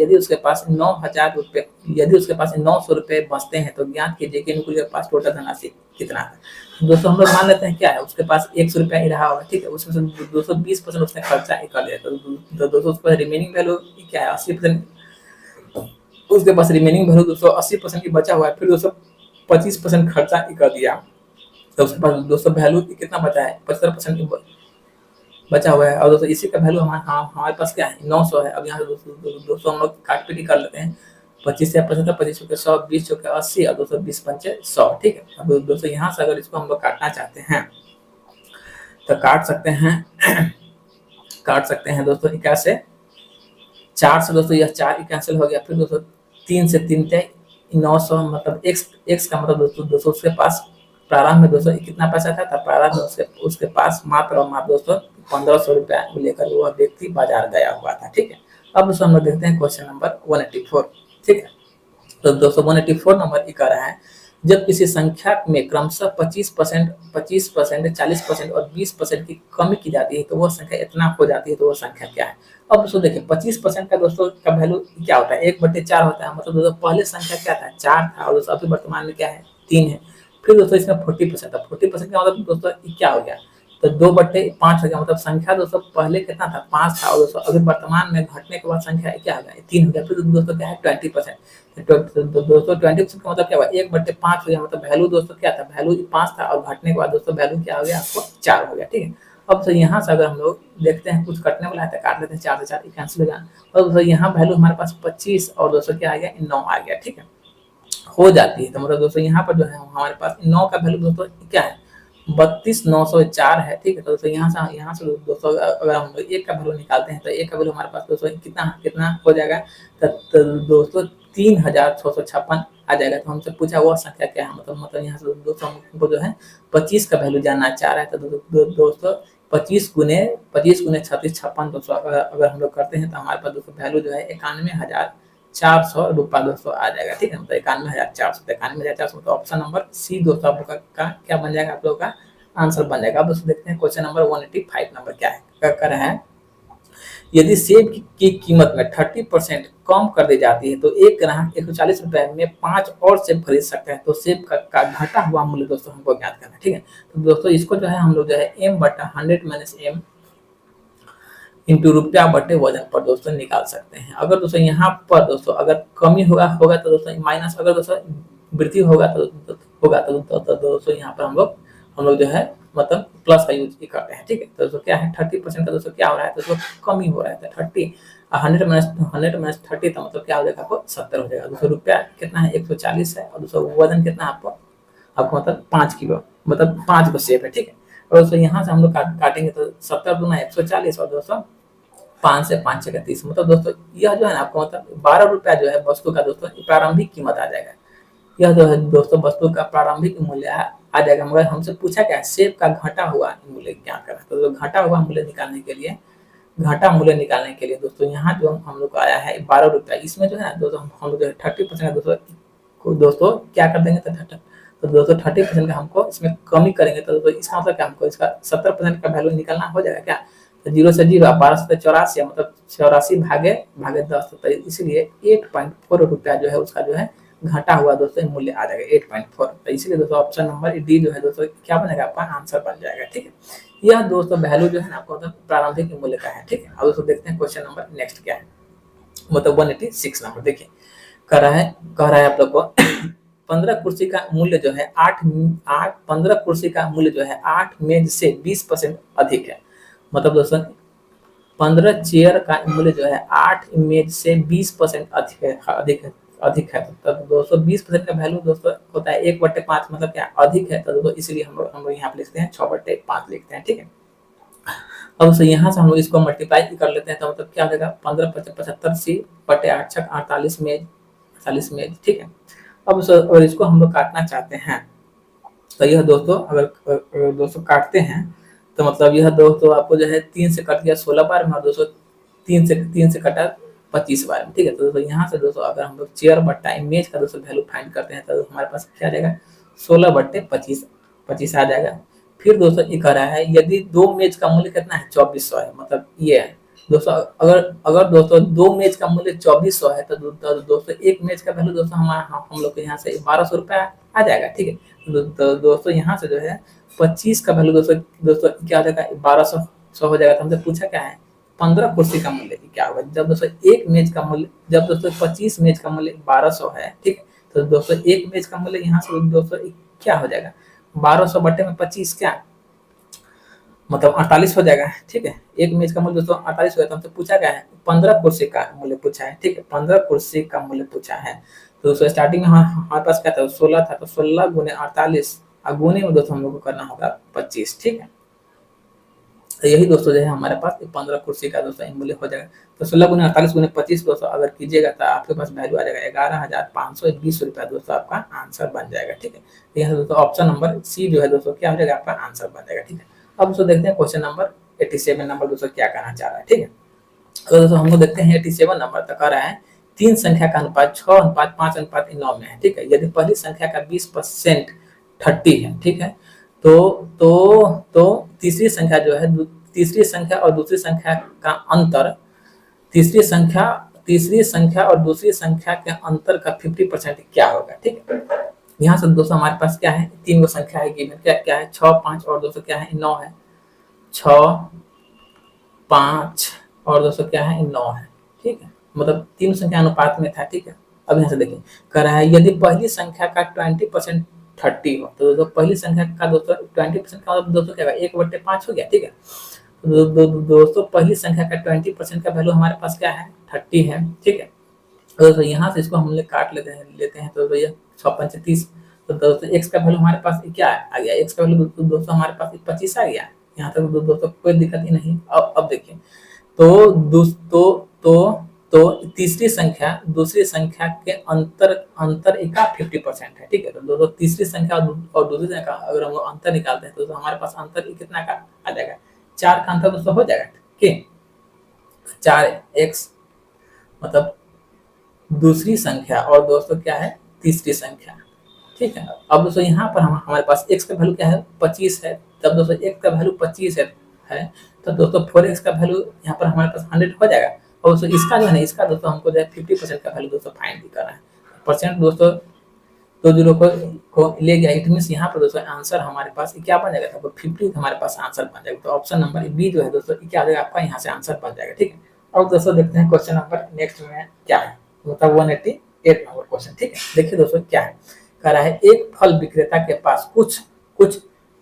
S2: 9,000 रुपए, यदि उसके पास 900 रुपए बचते हैं तो ज्ञात कीजिए कि नुकुल के पास टोटल धनराशि कितना है। दोस्तों हम लोग मान लेते हैं क्या है, उसके पास 100 रुपया ही रहा होगा, ठीक है, उसमें से 220% उसने खर्चा कर दिया, तो दोस्तों उसके पास रिमेनिंग वैल्यू क्या है 80%, उसके पास रिमेनिंग वैल्यू दोस्तों 80% की बचा हुआ है, फिर दोस्तों 25% खर्चा कर दिया, तो उसके पास दोस्तों वैल्यू कितना बचा है 75% बचा हुआ है। और दोस्तों इसी का वैल्यू हमारे पास क्या है 900 है। अब यहाँ से दोस्तों हम लोग काट पीटी कर लेते हैं, 25 से 75, 25 चौके 100, 20 चौके 80 और दोस्तों 20 पंचे 100, ठीक है। अब दोस्तों यहाँ से अगर इसको हम लोग काटना चाहते हैं तो काट सकते हैं दोस्तों 4 से दोस्तों यह 4 कैंसिल हो गया, फिर दोस्तों 3 से 3 900, मतलब x का मतलब दोस्तों उसके पास प्रारंभ में दोस्तों कितना पैसा था, प्रारंभ में उसके पास मात्र और मात्र दोस्तों 1500 रुपया लेकर वह व्यक्ति बाजार गया हुआ था, ठीक है। अब दोस्तों हम लोग देखते हैं क्वेश्चन नंबर 184, ठीक है। तो दोस्तों 184 नंबर ये कह रहा है जब किसी संख्या में क्रमशः 25%, 40% और 20% की कमी की जाती है तो वह संख्या इतना हो जाती है, तो वह संख्या क्या है। अब दोस्तों देखिए 25% का दोस्तों का वैल्यू क्या होता है 1/4 होता है, मतलब दोस्तों पहले संख्या क्या था 4 था और दोस्तों अभी वर्तमान में क्या है 3 है। फिर दोस्तों इसमें 40% था, 40% का मतलब दोस्तों क्या हो गया, तो 2/5 हो गया, मतलब संख्या दोस्तों पहले कितना था 5 था और दोस्तों अभी वर्तमान में घटने के बाद संख्या क्या हो गया 3 हो गया। फिर दोस्तों क्या है 20%, तो दोस्तों 20% का मतलब क्या हुआ 1/5 हो गया, मतलब वैल्यू दोस्तों क्या था, वैल्यू 5 था और घटने के बाद दोस्तों वैल्यू क्या हो गया आपको 4 हो गया, ठीक है। अब तो यहाँ से अगर हम लोग देखते हैं कुछ कटने वाला है तो काट लेते हैं, 4 से 4 कैंसिल हो गया, और दोस्तों यहाँ वैल्यू हमारे पास 25 और दोस्तों क्या आ गया 9 आ गया, ठीक है, हो जाती है। तो मतलब दोस्तों यहाँ पर जो है हमारे पास 9 का वैल्यू दोस्तों क्या है 32,904 है, ठीक है। तो दोस्तों यहाँ से दोस्तों अगर हम लोग 1 का वैल्यू निकालते हैं तो 1 का वैल्यू हमारे पास दोस्तों कितना हो जाएगा, तो दोस्तों 3,656 आ जाएगा। तो हमसे पूछा वह संख्या क्या है, मतलब यहाँ से दोस्तों हमको जो है 25 का वैल्यू जानना चाह रहा है, तो दोस्तों 25 गुने 36 56 दोस्तों अगर हम लोग करते हैं तो हमारे पास दोस्तों वैल्यू जो है 91,400 रुपया दोस्तों आ जाएगा, ठीक है, मतलब 91,400 तो ऑप्शन नंबर सी दोस्तों आप लोग का क्या बन जाएगा, आप लोग का आंसर बन जाएगा। अब दोस्तों देखते हैं क्वेश्चन नंबर 185 नंबर क्या है, क्या कर रहा है यदि सेब की कीमत में 30% कम कर दी जाती है तो एक ग्राहक 140 रुपए में 5 और सेब खरीद सकता है, तो सेब का घटा हुआ मूल्य दोस्तों हमको ज्ञात करना है, ठीक है। तो दोस्तों इसको जो है हम लोग जो है m/100 - m इंटू रुपया बटे वजन पर दोस्तों निकाल सकते हैं। अगर दोस्तों यहाँ पर दोस्तों अगर कमी होगा तो दोस्तों माइनस, अगर दोस्तों वृद्धि होगा तो होगा तो दोस्तों यहाँ पर हम लोग जो है मतलब प्लस का यूज करते हैं, ठीक है। तो दोस्तों क्या है 30% का दोस्तों क्या हो रहा है, दोस्तों कम ही हो रहा है, 30 100 माइनस 30 तो मतलब क्या हो जाएगा आपको 70 हो जाएगा। दोस्तों रुपया कितना है 140 है, और दोस्तों वजन कितना है आपको मतलब 5 किलो, मतलब 5 को सेफ है, ठीक है। और दोस्तों यहाँ से हम लोग काटेंगे तो 70 दूना 140 और दोस्तों 5 से 5 छः 30, मतलब दोस्तों यह जो है ना आपको मतलब 12 रुपया जो है वस्तु का दोस्तों प्रारंभिक कीमत आ जाएगा। यह जो है दोस्तों वस्तु का प्रारंभिक मूल्य आ जाएगा। मगर हमसे पूछा क्या है सेब का घटा हुआ मूल्य क्या करा, तो घटा हुआ मूल्य निकालने के लिए घाटा मूल्य निकालने के लिए दोस्तों यहाँ जो हम लोग को आया है 12 रुपया, इसमें जो है दोस्तों हम लोग जो है 30% दोस्तों को दोस्तों क्या कर देंगे तो दोस्तों 30% का हमको इसमें कमी करेंगे तो दोस्तों इसका मतलब क्या हमको इसका 70% का वैल्यू निकालना हो जाएगा क्या, तो 0 से 0 12 से 84 मतलब 84 भागे 10, तो इसलिए 8.4 रुपया जो है उसका जो है घटा हुआ दोस्तों मूल्य आ जाएगा 8.4। तो इसलिए दोस्तों ऑप्शन नंबर डी जो है दोस्तों क्या बनेगा आपका आंसर बन जाएगा, ठीक है। यह दोस्तों वैल्यू जो है ना आपको मतलब प्रारंभिक मूल्य का है, ठीक है। अब दोस्तों देखते हैं क्वेश्चन नंबर नेक्स्ट क्या है, मतलब 186 नंबर देखिए कह रहा है आप लोग को 15 कुर्सी का मूल्य जो है 15 कुर्सी का मूल्य जो है 8 मेज से 20% अधिक है। मतलब दोस्तों 15 चेयर का मूल्य जो है 8 इमेज से 20% अधिक है। तो दोस्तों 20% का वैल्यू दोस्तों होता है 1/5, मतलब क्या अधिक है, तो दोस्तों इसलिए हम लोग यहाँ पे लिखते हैं 6/5 लिखते हैं, ठीक है। अब दोस्तों यहाँ से हम लोग इसको मल्टीप्लाई कर लेते हैं तो मतलब क्या हो जाएगा 15 75 सी/8 48 मेज, ठीक है। अब अगर इसको हम लोग काटना चाहते हैं तो यह दोस्तों अगर दोस्तों काटते हैं तो मतलब यह दोस्तों आपको जो है 3 से कट गया 16 बार में, और दोस्तों 3 से कटा 25 बार में, ठीक है। तो दोस्तों यहाँ से दोस्तों अगर हम लोग चेयर बट्टा इमेज का दोस्तों वैल्यू फाइंड करते हैं तो हमारे पास क्या आ जाएगा 16/25 आ जाएगा। फिर दोस्तों ये कह रहा है यदि 2 मेज का मूल्य कितना है 2400 है, मतलब ये है दोस्तों अगर दोस्तों 2 मेज का मूल्य 2400 है तो दोस्तों 1 मेज का वैल्यू दोस्तों हम लोग के यहाँ से 1200 रुपया आ जाएगा, ठीक है। तो दोस्तों यहाँ से जो है 25 का वैल्यू दोस्तों क्या हो जाएगा 1200 हो जाएगा। तो हमसे पूछा क्या है 15 कुर्सी का मूल्य क्या होगा, जब दोस्तों 1 मेज का मूल्य जब दोस्तों 25 मेज का मूल्य 1200 है, ठीक है। तो दोस्तों 1 मेज का मूल्य यहाँ से दोस्तों क्या हो जाएगा 1200/25 क्या मतलब 48 हो जाएगा, ठीक है। 1 मेज का मूल्य दोस्तों 48 हो गया। तो हमसे पूछा क्या है 15 कुर्सी का मूल्य पूछा है, ठीक है। 15 कुर्सी का मूल्य पूछा है तो दोस्तों स्टार्टिंग में हमारे पास क्या था 16 था, तो 16 गुने 48 और गुने में दोस्तों हम लोग को करना होगा 25, ठीक है। तो यही दोस्तों जो है हमारे पास 15 कुर्सी का दोस्तों मूल्य हो जाएगा। तो 16 गुने 48 गुने 25 दोस्तों अगर कीजिएगा तो आपके पास वैल्यू आ जाएगा 11,520 रुपया दोस्तों आपका आंसर बन जाएगा, ठीक है। तो यहाँ दोस्तों ऑप्शन नंबर सी जो है दोस्तों क्या हो जाएगा आपका आंसर बन जाएगा, ठीक है। अब दोस्तों देखते हैं क्वेश्चन नंबर 87 नंबर दोस्तों क्या कहना चाह रहा है, ठीक है। तो दोस्तों हम लोग देखते हैं 87 नंबर तक कह रहा है 3 संख्या का अनुपात 6:5:9 में है, ठीक है। यदि पहली संख्या का 20% 30 है, ठीक है, तो तीसरी संख्या जो है तीसरी संख्या और दूसरी संख्या का अंतर तीसरी संख्या और दूसरी संख्या के अंतर का 50% क्या होगा, ठीक है। यहाँ से दोस्तों हमारे पास क्या है 3 संख्या है गिवन, क्या है 6 5 और दोस्तों क्या है 9 है, 6 5 और दोस्तों क्या है 9 है, ठीक है। मतलब 3 संख्या अनुपात में था, ठीक है। अब यहाँ से देखिए कह रहा है यदि पहली संख्या का 20% 30 हो तो दोस्तों पहली संख्या का दोस्तों 20% का मतलब दोस्तों क्या होगा 1/5 हो गया, ठीक है। तो दोस्तों पहली संख्या का 20% का वैल्यू हमारे पास क्या है 30 है, ठीक है। तो दोस्तों यहाँ से इसको हम लोग काट लेते हैं तो भैया 6×5 = 30। तो दोस्तों x का वैल्यू हमारे पास क्या आ गया, x का वैल्यू दोस्तों हमारे पास 25 आ गया। यहाँ तक दोस्तों कोई दिक्कत ही नहीं। अब देखिए तो तीसरी संख्या दूसरी संख्या के अंतर का 50% है, ठीक है। तो दोस्तों तीसरी संख्या और दूसरी संख्या का अगर हम लोग अंतर निकालते हैं तो हमारे पास अंतर कितना का आ जाएगा 4 का अंतर दोस्तों हो जाएगा, ठीक 4x मतलब दूसरी संख्या और दोस्तों क्या है तीसरी संख्या, ठीक है। अब दोस्तों यहाँ पर हमारे पास x का वैल्यू क्या है 25 है, तब दोस्तों x का वैल्यू 25 है तो दोस्तों 4x का वैल्यू यहाँ पर हमारे पास 100 हो जाएगा। और दोस्तों इसका जो है ना इसका दोस्तों हमको जो है 50% का वैल्यू दोस्तों फाइंड करना है। परसेंट दोस्तों 2 जीरो को ले गया, इट मींस यहाँ पर दोस्तों आंसर हमारे पास क्या बन जाएगा तो 50 हमारे पास आंसर बन जाएगा। तो ऑप्शन नंबर बी जो है दोस्तों क्या आ जाएगा आपका यहाँ से आंसर बन जाएगा, ठीक है। अब दोस्तों देखते हैं क्वेश्चन नंबर नेक्स्ट में क्या है, मतलब 188 नंबर क्वेश्चन, ठीक है। देखिए दोस्तों क्या है कह रहा है एक फल विक्रेता के पास कुछ कुछ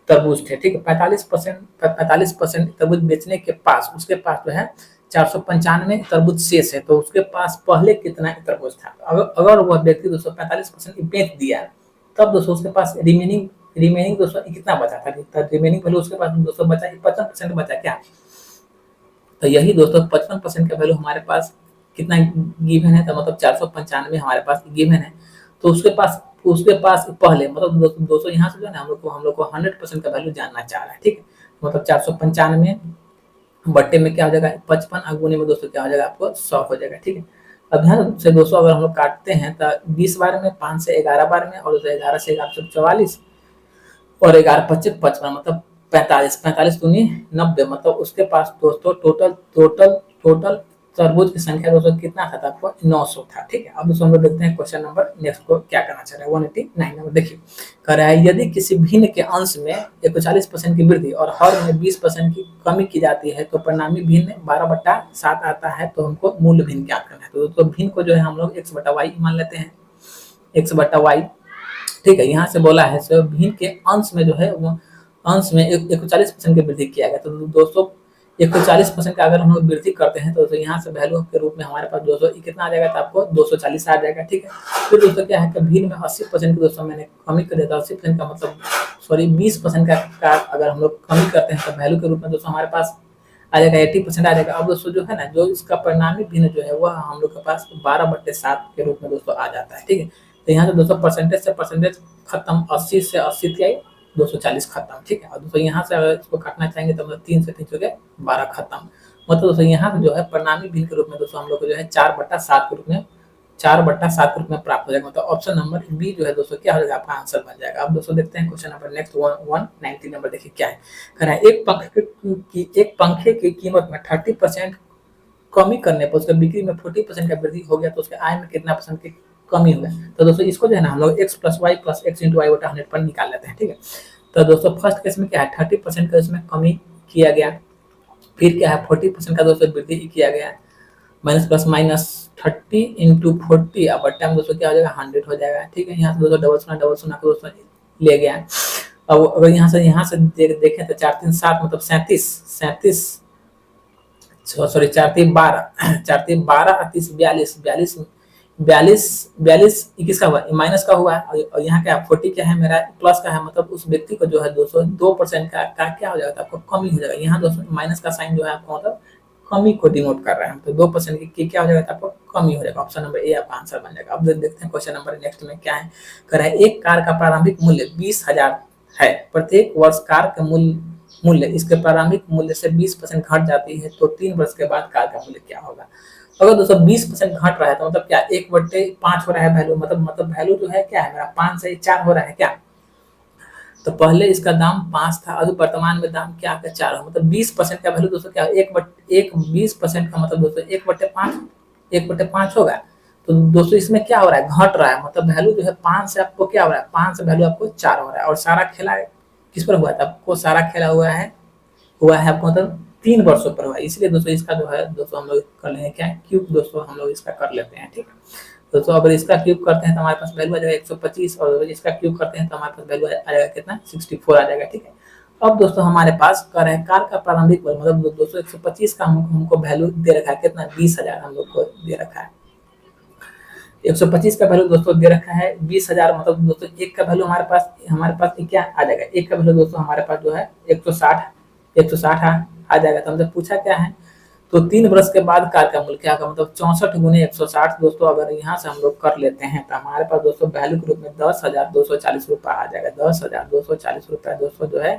S2: तरबूज थे, ठीक है। 45% तरबूज बेचने के पास उसके पास जो है 495 तरबूज शेष है, तो उसके पास पहले कितना तरबूज था। अगर वह व्यक्ति 245% बेच दिया, तब दोस्तों उसके पास रिमेनिंग दोस्तों कितना बचा था। रिमेनिंग वैल्यू उसके पास दोस्तों बचा 55% बचा क्या। तो यही दोस्तों 55% का वैल्यू हमारे पास कितना गिवन है, तो मतलब 495 हमारे पास गिवन है। तो उसके पास पहले मतलब दोस्तों यहाँ से जो है ना हम लोग को 100% का वैल्यू जानना चाह रहा है, ठीक है। मतलब 495 बट्टे में क्या हो जाएगा 55, अगुने में दोस्तों क्या हो जाएगा आपको 100 हो जाएगा, ठीक है। अब ध्यान से दोस्तों अगर हम लोग काटते हैं तो 20 बार में, 5 से 11 बार में, और 11 से 1144 और 11 25 55 मतलब 45 दूनी 90, मतलब उसके पास दोस्तों टोटल तरबूज की संख्या दोस्तों कितना था, आपको 900 था, ठीक है। अब दोस्तों हम लोग देखते हैं क्वेश्चन नंबर नेक्स्ट को क्या करना चाह रहा है। 189 नंबर देखिए, कह रहा है यदि किसी भिन्न के अंश में 140% की वृद्धि और हर में 20% की कमी की जाती है तो परिणामी भिन्न 12/7 आता है, तो हमको मूल भिन्न ज्ञात करना है। तो दोस्तों भिन्न को जो है हम लोग x/y मान लेते हैं, x/y, ठीक है। यहाँ से बोला है सो भिन्न के अंश में जो है वो अंश में 140% की वृद्धि किया गया। तो दोस्तों 140% का अगर हम लोग वृद्धि करते हैं तो यहाँ से वैल्यू के रूप में हमारे पास 200 कितना आ जाएगा, तो आपको 240 आ जाएगा, ठीक है। फिर दोस्तों क्या है कि भिन्न में 80% की दोस्तों मैंने कमी कर दिया था। 80% का मतलब सॉरी 20% का अगर हम लोग कमी करते हैं तो वैल्यू के रूप में दोस्तों हमारे पास आ जाएगा 80% आ जाएगा। अब दोस्तों जो है ना जो इसका परिणामी भिन्न जो है वह हम लोग के पास 12/7 के रूप में दोस्तों आ जाता है, ठीक है। तो यहाँ से दोस्तों परसेंटेज से परसेंटेज खत्म, 80 से 80 की आई 240 खत्म, ठीक है। और दोस्तों यहाँ से अगर इसको काटना चाहेंगे तो मतलब 3 से 3 हो गया 12 खत्म। मतलब दोस्तों यहाँ से जो है परिणामी भिन्न के रूप में दोस्तों हम लोग को जो है 4/7 के रूप में 4/7 के रूप में प्राप्त हो जाएगा। मतलब ऑप्शन नंबर बी जो है दोस्तों क्या हो जाएगा, आपका आंसर बन जाएगा। अब दोस्तों देखते हैं क्वेश्चन नंबर नेक्स्ट 190 नंबर देखिए क्या है। कह रहा है एक पंखे की कीमत में 30% कमी करने पर उसके बिक्री में 40% का वृद्धि हो गया, तो उसके आय में कितना परसेंट की कमी हो गया। तो दोस्तों इसको जो है ना हम लोग x + y + x × y / 100 पर निकाल लेते हैं, ठीक है। तो दोस्तों फर्स्ट केस में क्या है 30% का इसमें कमी किया गया, फिर क्या है 40% का दोस्तों वृद्धि किया गया, माइनस प्लस माइनस 30 × 40 अब बट्टा में दोस्तों क्या हो जाएगा 100 हो जाएगा, ठीक है। यहाँ से दोस्तों डबल सुना को दोस्तों ले गया। अब अगर यहाँ से देखें तो 4 3 7 मतलब 37 सॉरी 4 3 12 4 3 12 30 42 21 का हुआ, माइनस का हुआ और यहाँ क्या 40 क्या है मेरा प्लस का है, मतलब उस व्यक्ति को जो है 2% का क्या हो जाएगा, आपको कमी हो जाएगा। यहाँ दोस्तों माइनस का साइन जो है आपको मतलब कमी को डिनोट कर रहा है, तो 2% की क्या हो जाएगा, आपको कमी हो जाएगा। ऑप्शन नंबर ए आपका आंसर बन जाएगा। अब देखते हैं क्वेश्चन नंबर नेक्स्ट में क्या है। कर रहा है एक कार का प्रारंभिक मूल्य 20,000 है, प्रत्येक वर्ष कार का मूल्य इसके प्रारंभिक मूल्य से 20% घट जाती है, तो 3 वर्ष के बाद कार का मूल्य क्या होगा। अगर दोस्तों 20% घट रहा है तो मतलब क्या 1/5 हो रहा है वैल्यू, मतलब वैल्यू जो है क्या है मेरा 5 से 4 हो रहा है क्या। तो पहले इसका दाम 5 था, अभी वर्तमान में दाम क्या है 4 हो, मतलब 20% का वैल्यू दोस्तों क्या 20% का मतलब दोस्तों 1/5 होगा। तो दोस्तों इसमें क्या हो रहा है घट रहा है, मतलब वैल्यू जो है 5 से आपको क्या हो रहा है 5 से वैल्यू आपको 4 हो रहा है। और सारा खेला किस पर हुआ था, आपको सारा खेला हुआ है आपको मतलब 3 वर्षों पर हुआ, इसलिए दोस्तों इसका जो है दोस्तों हम लोग कर लेंगे क्या क्यूब, दोस्तों हम लोग इसका कर लेते हैं, ठीक है। दोस्तों अगर इसका क्यूब करते हैं तो हमारे पास वैल्यू आ जाएगा 125 और इसका क्यूब करते हैं तो हमारे पास वैल्यू आ जाएगा कितना 64 आ जाएगा, ठीक है। अब दोस्तों हमारे पास कर है कार का प्रारंभिक वैल्यू, मतलब दोस्तों 125 का हमको वैल्यू दे रखा है कितना 20,000 हम लोग को दे रखा है। 125 का वैल्यू दोस्तों दे रखा है 20,000, मतलब दोस्तों एक का वैल्यू हमारे पास क्या आ जाएगा, एक का वैल्यू दोस्तों हमारे पास जो है 160 आ जाएगा। तो हमसे पूछा क्या है, तो 3 वर्ष के बाद कार का मूल्य क्या होगा, मतलब 64 × 160 दोस्तों अगर यहाँ से हम लोग कर लेते हैं तो हमारे पास दोस्तों वैल्यू के रूप में 10,240 रुपया आ जाएगा। 10,240 रुपया दोस्तों जो है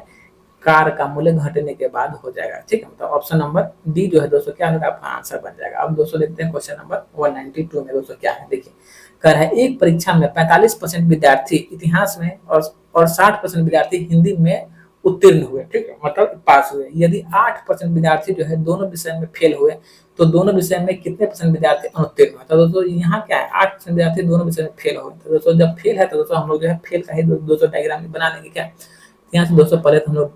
S2: कार का मूल्य घटने के बाद हो जाएगा, ठीक है। मतलब ऑप्शन नंबर डी जो है दोस्तों क्या होगा आपका आंसर बन जाएगा। अब दोस्तों देखते हैं क्वेश्चन नंबर 192 में दोस्तों क्या है, देखिए कर है एक परीक्षा में 45% विद्यार्थी इतिहास में और 60% विद्यार्थी हिंदी में उत्तीर्ण हुए, ठीक है, मतलब पास हुए। यदि 8% विद्यार्थी जो है दोनों विषय में फेल हुए तो दोनों विषय में कितने परसेंट विद्यार्थी अनुत्तीर्ण हुए। तो दोस्तों यहाँ क्या है 8% विद्यार्थी दोनों विषय में फेल हुए। तो दोस्तों जब फेल है तो दोस्तों हम लोग जो है फेल का ही दोस्तों डायग्राम बना लेंगे क्या। यहाँ से दोस्तों पहले हम लोग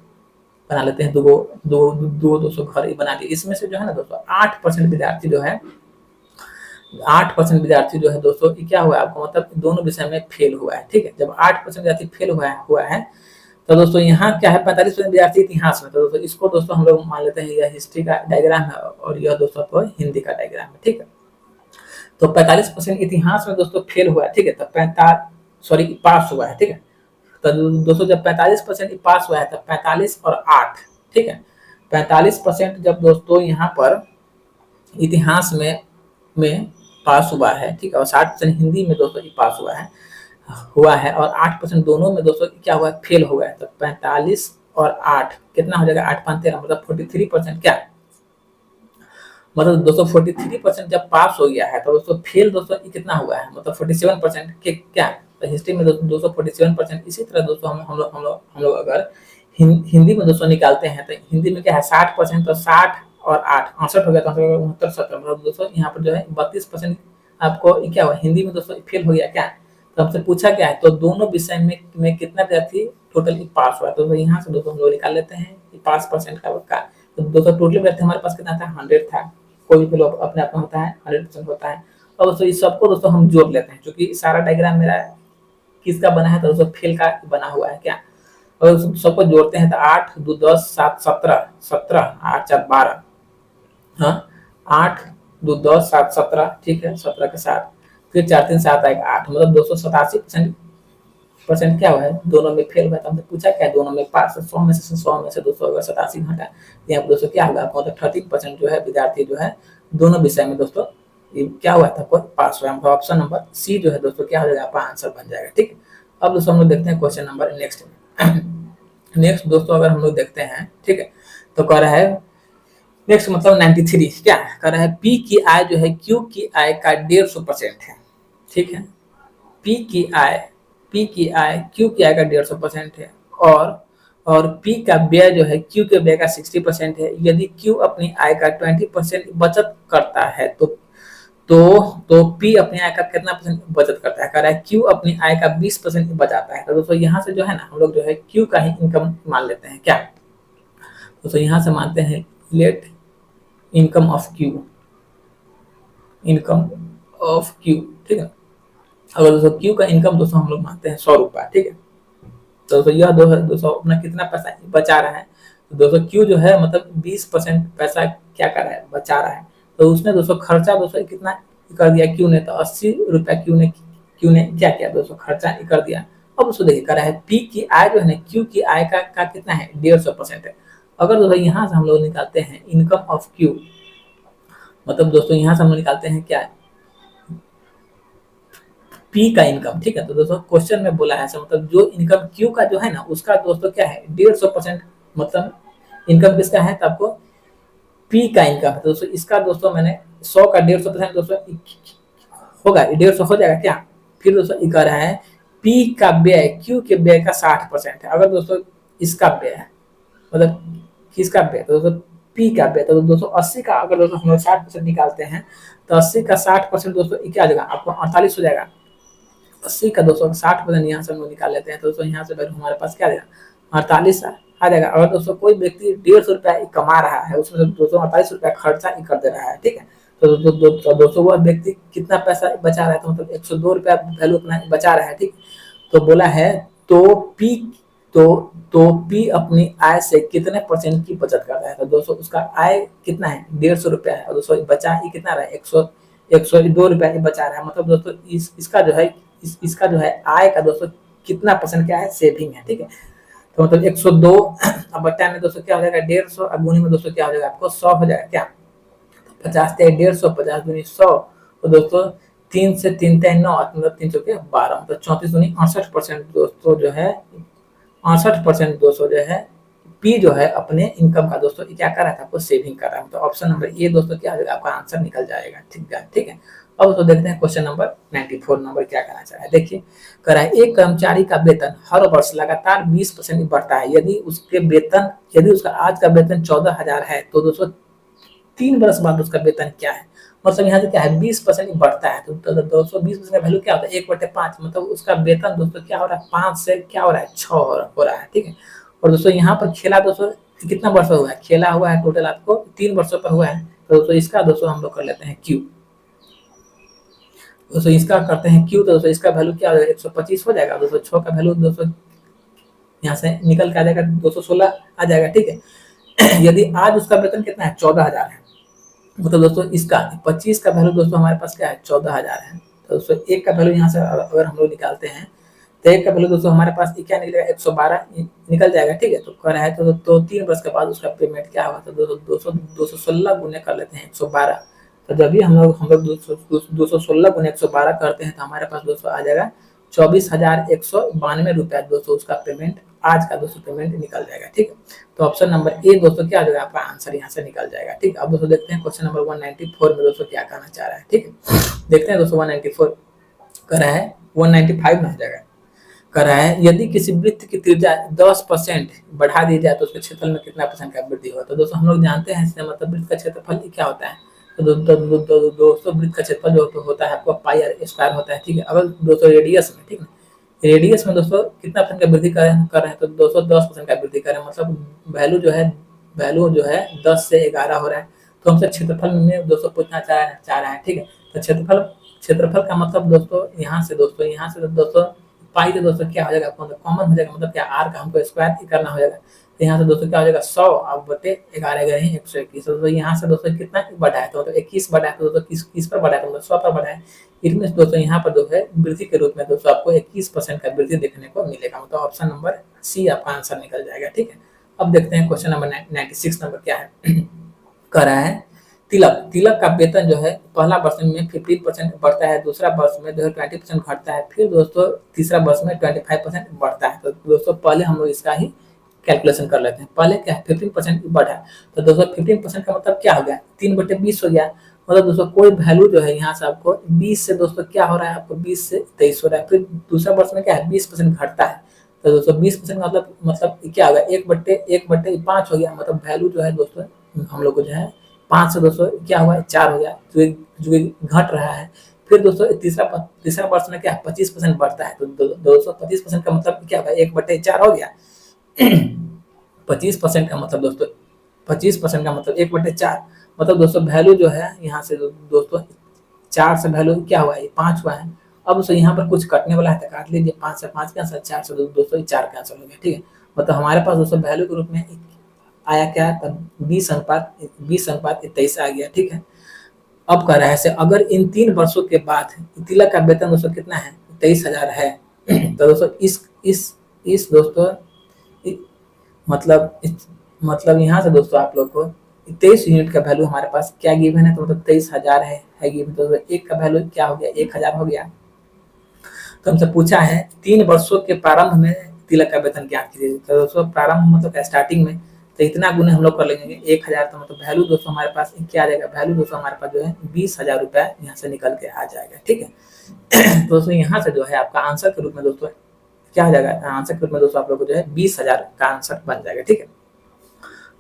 S2: बना लेते हैं दो दोस्तों घर ही बना लिए। इसमें से जो है ना दोस्तों 8% विद्यार्थी जो है 8% विद्यार्थी जो है दोस्तों क्या हुआ है आपको, मतलब दोनों विषय में फेल हुआ है, ठीक है। जब 8% विद्यार्थी फेल हुआ है तो दोस्तों यहाँ क्या है, 45% विद्यार्थी इतिहास में। तो दोस्तों इसको दोस्तों हम लोग मान लेते हैं यह हिस्ट्री का डायग्राम है और यह दोस्तों आपको हिंदी का डायग्राम है, ठीक है। तो 45% इतिहास में दोस्तों फेल हुआ है, ठीक है। तो 45 पास हुआ है, ठीक है। तो दोस्तों जब 45% पास हुआ है तब 45 और 8, ठीक है। 45% जब दोस्तों यहाँ पर इतिहास में पास हुआ है, ठीक है, और 60% हिंदी में दोस्तों पास हुआ है और 8% दोनों में दोस्तों क्या हुआ है, फेल हुआ है। तो 45 और 8 कितना हो जाएगा, 8 5 13, मतलब 43% क्या, मतलब दोस्तों 43% जब पास हो गया है तो दोस्तों फेल दोस्तों कितना हुआ है, मतलब 47% के क्या। तो हिस्ट्री में दोस्तों 47%। इसी तरह दोस्तों हम लोग अगर हिंदी में दोस्तों निकालते हैं तो हिंदी में क्या है 60%, तो 60 और 8 68 हो गया, तो 69 70, मतलब दोस्तों यहाँ पर जो है 32% आपको क्या हुआ, हिंदी में दोस्तों फेल हो गया क्या। तो हमसे पूछा क्या है, तो दोनों विषय में कितना विद्यार्थी टोटल पास हुआ, तो यहाँ से दोस्तों हम लोग निकाल लेते हैं पास परसेंट का। तो दोस्तों टोटल विद्यार्थी हमारे पास कितना था, 100 था। कोई भी लोग अपने आप में होता है 100% होता है। और दोस्तों इस सबको दोस्तों हम जोड़ लेते हैं, क्योंकि सारा डायग्राम मेरा किसका बना है, तो दोस्तों फेल का बना हुआ है क्या। और सबको जोड़ते हैं तो 8 2 10 7 17 17 8 4 12, हाँ 8 2 10 7 17, ठीक है, 17 के साथ फिर 4 3 7 1 8, मतलब 287% क्या हुआ है, दोनों में फेल हुआ। तो हमसे पूछा क्या है, दोनों में पास। 100 में से 200 अगर 87 घटा तो यहाँ पर दोस्तों क्या होगा, मतलब 13% जो है विद्यार्थी जो है दोनों विषय में दोस्तों ये क्या हुआ था, कोई पास हुआ। मतलब ऑप्शन नंबर सी जो है दोस्तों क्या हो जाएगा, आपका आंसर बन जाएगा, ठीक। अब दोस्तों हम लोग देखते हैं क्वेश्चन नंबर नेक्स्ट दोस्तों अगर हम लोग देखते हैं, ठीक है, तो कह रहा है नेक्स्ट मतलब 93 क्या कह रहा है, पी की आय जो है क्यू की आय का 150% है, ठीक है। पी की आय क्यू की आय का 150% है और पी का व्यय जो है क्यू के व्यय का 60% है। यदि क्यू अपनी आय का 20% बचत करता है तो पी अपनी आय का कितना परसेंट बचत करता है, कह रहा है क्यू अपनी आय का 20% बचाता है। तो दोस्तों यहाँ से जो है ना हम लोग जो है क्यू का ही इनकम मान लेते हैं क्या। दोस्तों यहाँ से मानते हैं लेट इनकम ऑफ क्यू, ठीक है। अगर दोस्तों क्यू का इनकम दोस्तों हम लोग मानते हैं 100 रुपया, ठीक है। तो दोस्तों यह 200 अपना कितना पैसा बचा रहा है, तो दोस्तों क्यू जो है मतलब 20% पैसा क्या कर रहा है, बचा रहा है। तो उसने दोस्तों खर्चा दोस्तों कितना कर दिया क्यू ने, तो 80 रुपया क्यू ने क्या किया दोस्तों, खर्चा कर दिया। अब दोस्तों देखिए कर रहा है पी की आय जो है ना क्यू की आय का कितना है, 150% है। अगर दोस्तों यहाँ से हम लोग निकालते हैं इनकम ऑफ क्यू, मतलब दोस्तों यहाँ से हम लोग निकालते हैं क्या, पी का इनकम, ठीक है। तो दोस्तों क्वेश्चन में बोला है मतलब जो इनकम क्यू का जो है ना उसका दोस्तों क्या है 150%, मतलब इनकम किसका है, तो आपको पी का इनकम है। तो दोस्तों इसका दोस्तों मैंने 100 का 150% दोस्तों होगा 150 हो जाएगा क्या। फिर दोस्तों कह रहा है पी का व्यय क्यू के व्यय का 60% है। अगर दोस्तों इसका व्यय है मतलब किसका व्यय, तो दोस्तों पी का व्यय, तो दोस्तों 80 का अगर दोस्तों हम लोग 60% निकालते हैं तो 80 का 60% दोस्तों क्या आ जाएगा आपको 48 हो जाएगा। 80 का 260% यहाँ से हम लोग निकाल लेते हैं, तो दोस्तों यहाँ से वैल्यू हमारे पास क्या आ जाएगा 48 आ जाएगा। अगर दोस्तों कोई व्यक्ति 150 रुपया कमा रहा है उसमें से 248 रुपया खर्चा ही कर दे रहा है, ठीक है। तो दोस्तों वह व्यक्ति कितना पैसा बचा रहा है, तो मतलब 102 रुपया वैल्यू अपना बचा रहा है, ठीक। तो बोला है तो पी अपनी आय से कितने परसेंट की बचत कर रहा है, तो दोस्तों उसका आय कितना है 150 रुपया है और दोस्तों बचा ही कितना रहा है 102 रुपया ही बचा रहा है। मतलब दोस्तों इसका जो है आय का दोस्तों कितना परसेंट क्या है, सेविंग है, ठीक है। तो मतलब 102 अब बट्टा में दोस्तों क्या हो जाएगा 150 और गुनी में दोस्तों क्या हो जाएगा आपको 100 हो जाएगा क्या। 50 से 150 50 दूनी 100, तो दोस्तों 3 से 3 तय 9 मतलब 3 चौके 12, मतलब 34 दूनी 68% दोस्तों जो है 68% दोस्तों जो है पी जो है अपने इनकम का दोस्तों क्या कर रहा था आपको सेविंग कर रहा है। तो ऑप्शन नंबर ए दोस्तों क्या हो जाएगा आपका आंसर निकल जाएगा, ठीक है। अब तो देखते हैं क्वेश्चन नंबर 94 नंबर क्या करना चाह रहा है। देखिए कह रहा है एक कर्मचारी का वेतन हर वर्ष लगातार 20% बढ़ता है। यदि उसका आज का वेतन 14,000 है तो दोस्तों 3 वर्ष बाद उसका वेतन क्या है। मतलब यहाँ से क्या है 20% बढ़ता है, तो दोस्तों 20% का वैल्यू क्या होता है 1/5, मतलब उसका वेतन दोस्तों क्या हो रहा है 5 से क्या हो रहा है 6 हो रहा है, ठीक है। और दोस्तों यहाँ पर खेला दोस्तों कितना वर्ष हुआ है, खेला हुआ है टोटल आपको 3 वर्षों पर हुआ है। तो दोस्तों इसका दोस्तों हम लोग कर लेते हैं क्यू, दोस्तों इसका करते हैं क्यू, तो दोस्तों इसका वैल्यू क्या हो जाएगा 125 हो जाएगा। दोस्तों 6 का वैल्यू दोस्तों यहाँ से निकल के आ जाएगा 216 आ जाएगा, ठीक है। यदि आज उसका वेतन कितना है 14,000 है, मतलब दोस्तों इसका 25 का वैल्यू दोस्तों हमारे पास क्या है 14,000 है। तो दोस्तों एक का वैल्यू यहाँ से अगर हम लोग निकालते हैं तो एक का वैल्यू दोस्तों हमारे पास क्या निकलेगा 112 निकल जाएगा, ठीक है। तो कर रहा है तो 3 वर्ष के बाद उसका पेमेंट क्या होगा, तो 216 गुने कर लेते हैं 112। तो जब भी हम लोग 216 गुने 112 करते हैं तो हमारे पास दोस्तों आ जाएगा 24,192 रुपया दोस्तों उसका पेमेंट, आज का दोस्तों पेमेंट निकल जाएगा, ठीक है। तो ऑप्शन नंबर ए दोस्तों क्या हो जाएगा, आपका आंसर यहाँ से निकल जाएगा, ठीक है। अब दोस्तों देखते हैं क्वेश्चन नंबर 194 में दोस्तों क्या कहना चाह रहा है, ठीक है। देखते हैं दोस्तों 194 कर रहा है 195 में हो जाएगा। कर रहा है यदि किसी वृत्त की त्रिज्या 10% बढ़ा दी जाए तो उसके क्षेत्रफल में कितना परसेंट का वृद्धि होगा। तो दोस्तों हम लोग जानते हैं इससे मतलब वृत्त का क्षेत्रफल क्या होता है, तो दोस्तों वृत्त का क्षेत्रफल जो होता है आपको पाई आर स्क्वायर होता है, ठीक है। अगर दोस्तों रेडियस में, ठीक है, रेडियस में दोस्तों कितना परसेंट का वृद्धि कर रहे हैं, तो दोस्तों 10% का वृद्धि कर रहे हैं, मतलब वैल्यू जो है 10 से 11 हो रहा है। तो हमसे क्षेत्रफल में दोस्तों पूछना चाह रहा है, ठीक है। तो क्षेत्रफल का मतलब दोस्तों यहाँ से दोस्तों पाई, तो दोस्तों क्या हो जाएगा कॉमन हो जाएगा, मतलब क्या आर का हमको स्क्वायर ही करना हो जाएगा। तो यहाँ से दोस्तों क्या हो जाएगा 100 अब बटे 11 गए 121। तो यहाँ से दोस्तों कितना बढ़ा है, तो मतलब 21 बढ़ा है, तो दोस्तों किस पर बढ़ा है, तो मतलब 100 पर बढ़ा है। इसमें दोस्तों यहाँ पर जो है वृद्धि के रूप में दोस्तों आपको 21% का वृद्धि देखने को मिलेगा, मतलब ऑप्शन नंबर सी आपका आंसर निकल जाएगा, ठीक है। अब देखते हैं क्वेश्चन नंबर 96 नंबर क्या है। कर रहा है तिलक का वेतन जो है पहला वर्ष में 15% बढ़ता है, दूसरा वर्ष में जो है 20% घटता है, फिर दोस्तों तीसरा वर्ष में 25% बढ़ता है। तो दोस्तों पहले हम लोग इसका ही कैलकुलेशन कर लेते हैं। पहले क्या है 15% बढ़ा, तो दोस्तों 15% का मतलब क्या हो गया 3/20 हो गया, मतलब दोस्तों कोई वैल्यू जो है यहाँ से आपको 20 से दोस्तों क्या हो रहा है, आपको 20 से 23 हो रहा है। फिर दूसरा वर्ष में क्या है 20% घटता है, तो दोस्तों 20% का मतलब क्या होगा 1/5 हो गया, मतलब वैल्यू जो है दोस्तों हम लोग को जो है 5 से दोस्तों क्या हुआ 4 हो गया, जो घट रहा है। फिर दोस्तों तीसरा वर्ष में क्या 25% बढ़ता है, तो दोस्तों 25% का मतलब क्या होगा 1/4 हो गया। 25% का मतलब दोस्तों 25% का मतलब 1/4, मतलब दोस्तों वैल्यू जो है यहाँ से दोस्तों 4 से वैल्यू क्या हुआ है 5 हुआ है। अब दोस्तों यहाँ पर कुछ कटने वाला है तो काट लीजिए, 5 से 5 कैंसिल, 4 से दोस्तों 4 कैंसिल हो गया, ठीक है। मतलब हमारे पास दोस्तों वैल्यू के रूप में आया क्या तब 20:23 आ गया, ठीक है। अब कह रहा है अगर इन 3 वर्षों के बाद तिलक का वेतन दोस्तों कितना है 23,000 है, तो दोस्तों इस दोस्तों मतलब यहाँ से दोस्तों आप लोग को 23 यूनिट का वैल्यू हमारे पास क्या गिवन है, तो मतलब 23,000 है गिवन, तो एक का वैल्यू क्या हो गया 1,000 हो गया। तो हमसे पूछा है 3 वर्षों के प्रारंभ में तिलक का वेतन क्या कीजिए, तो दोस्तों प्रारंभ मतलब स्टार्टिंग में, तो इतना गुने हम लोग कर लेंगे 1,000, तो मतलब वैल्यू दोस्तों हमारे पास क्या आ जाएगा, वैल्यू दोस्तों हमारे पास जो है 20,000 रुपया यहाँ से निकल के आ जाएगा, ठीक है। तो दोस्तों यहाँ से जो है आपका आंसर के रूप में दोस्तों क्या हो जाएगा, आंसर के रूप में दोस्तों आप लोग को जो है 20,000 का आंसर बन जाएगा, ठीक है।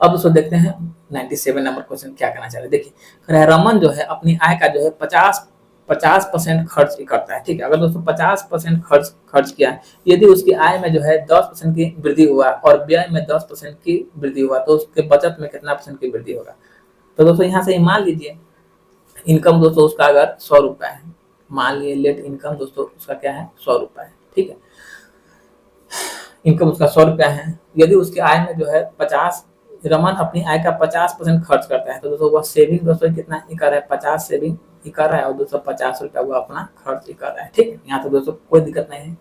S2: अब दोस्तों देखते हैं 97 नंबर क्वेश्चन क्या करना चाह रहे हैं। देखिए रमन जो है अपनी आय का जो है 50% खर्च करता है, ठीक है। अगर दोस्तों 50% खर्च किया, यदि उसकी आय में जो है 10% की वृद्धि हुआ और व्यय में 10% की वृद्धि हुआ, तो उसके बचत में कितना % की वृद्धि होगा। तो दोस्तों यहाँ से मान लीजिए इनकम दोस्तों उसका अगर 100 रुपया है, मान लीजिए लेट इनकम दोस्तों उसका क्या है 100 रुपया है, ठीक है। इनकम उसका 100 रुपया है, यदि उसकी आय में जो है 50, रमन अपनी आय का 50% खर्च करता है, तो दोस्तों वह सेविंग दोस्तों कितना कर रहा है 50 सेविंग कर रहा है और 250 रुपया वो अपना खर्च कर रहा है, ठीक है। यहाँ तो दोस्तों कोई दिक्कत नहीं है।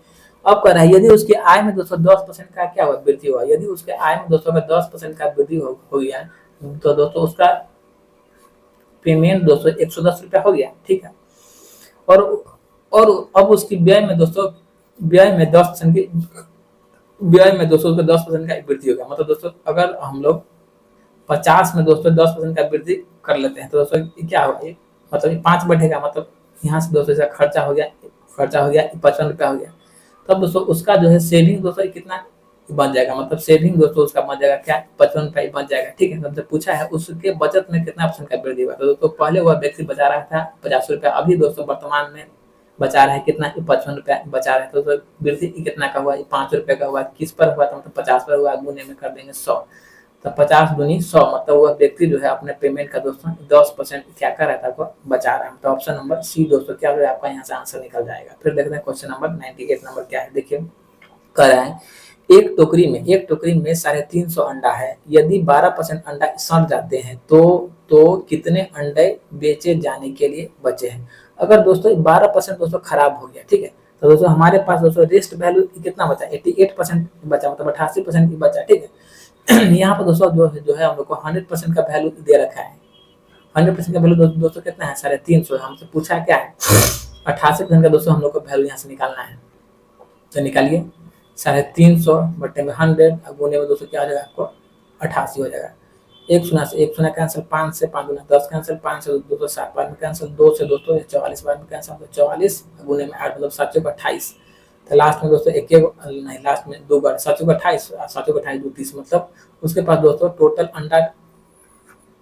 S2: अब कर रहा है यदि उसकी आय में दोस्तों 10% का क्या हुआ वृद्धि हुआ, यदि उसके आय में दोस्तों में 10% का वृद्धि हो गया, तो दोस्तों उसका पेमेंट दोस्तों 110 रुपया हो गया, ठीक है। और अब उसकी व्यय में दोस्तों 10% की व्यय में दोस्तों उसका 10% का वृद्धि होगा, मतलब दोस्तों अगर हम लोग 50 में दोस्तों 10% का वृद्धि कर लेते हैं, तो दोस्तों क्या होगा मतलब 5 बढ़ेगा, मतलब यहाँ से दोस्तों इसका खर्चा हो गया 55 रुपया हो गया। तब दोस्तों उसका जो है सेविंग दोस्तों कितना बन जाएगा, मतलब सेविंग दोस्तों उसका बन जाएगा क्या 55 रुपया बन जाएगा, ठीक है। सबसे पूछा है उसके बचत में कितना % का वृद्धि हुआ, तो दोस्तों पहले वह व्यक्ति बचा रहा था 50 रुपया, अभी दोस्तों वर्तमान में बचा रहा है कितना 55 रुपया बचा रहा है, तो वृद्धि कितना का हुआ 5 रुपये का हुआ, किस पर हुआ, तो मतलब 50 पर हुआ, गुने में कर देंगे 100, तो 50 दूनी 100, मतलब वह व्यक्ति जो है अपने पेमेंट का दोस्तों 10% क्या कर रहा था, आपको बचा रहा है। तो ऑप्शन नंबर सी दोस्तों क्या हो आपका यहाँ से आंसर निकल जाएगा। फिर देखते हैं क्वेश्चन नंबर 98 नंबर क्या है। देखिए कह रहा है एक टोकरी में 350 अंडा है, यदि 12% अंडा सड़ जाते हैं तो कितने अंडे बेचे जाने के लिए बचे हैं। अगर दोस्तों 12% दोस्तों खराब हो गया, ठीक है, तो दोस्तों हमारे पास दोस्तों रेस्ट वैल्यू कितना बचा, 88% बचा, मतलब 88% की बचा, ठीक है। यहाँ पर दोस्तों जो है हम लोग को 100% का वैल्यू दे रखा है। 100% का वैल्यू दोस्तों कितना है, 350। हमसे पूछा क्या है 88% का दोस्तों हम लोग को वैल्यू यहाँ से निकालना है। तो निकालिए 350 बटे में 100 गुने में दोस्तों क्या हो जाएगा आपको 88 हो जाएगा। एक शून्य कैंसिल, 5 से 5 गुना 10 कैंसिल, 5 से 260 बार में कैंसिल, 2 से दोस्तों 44 बार में कैंसिल, तो 44 गुने में 8 मतलब 7 चौक 28। तो लास्ट में दोस्तों एक नहीं, लास्ट में 2 बार 7 चौक 28, 7 चौक 28 2 30, मतलब उसके पास दोस्तों टोटल अंडा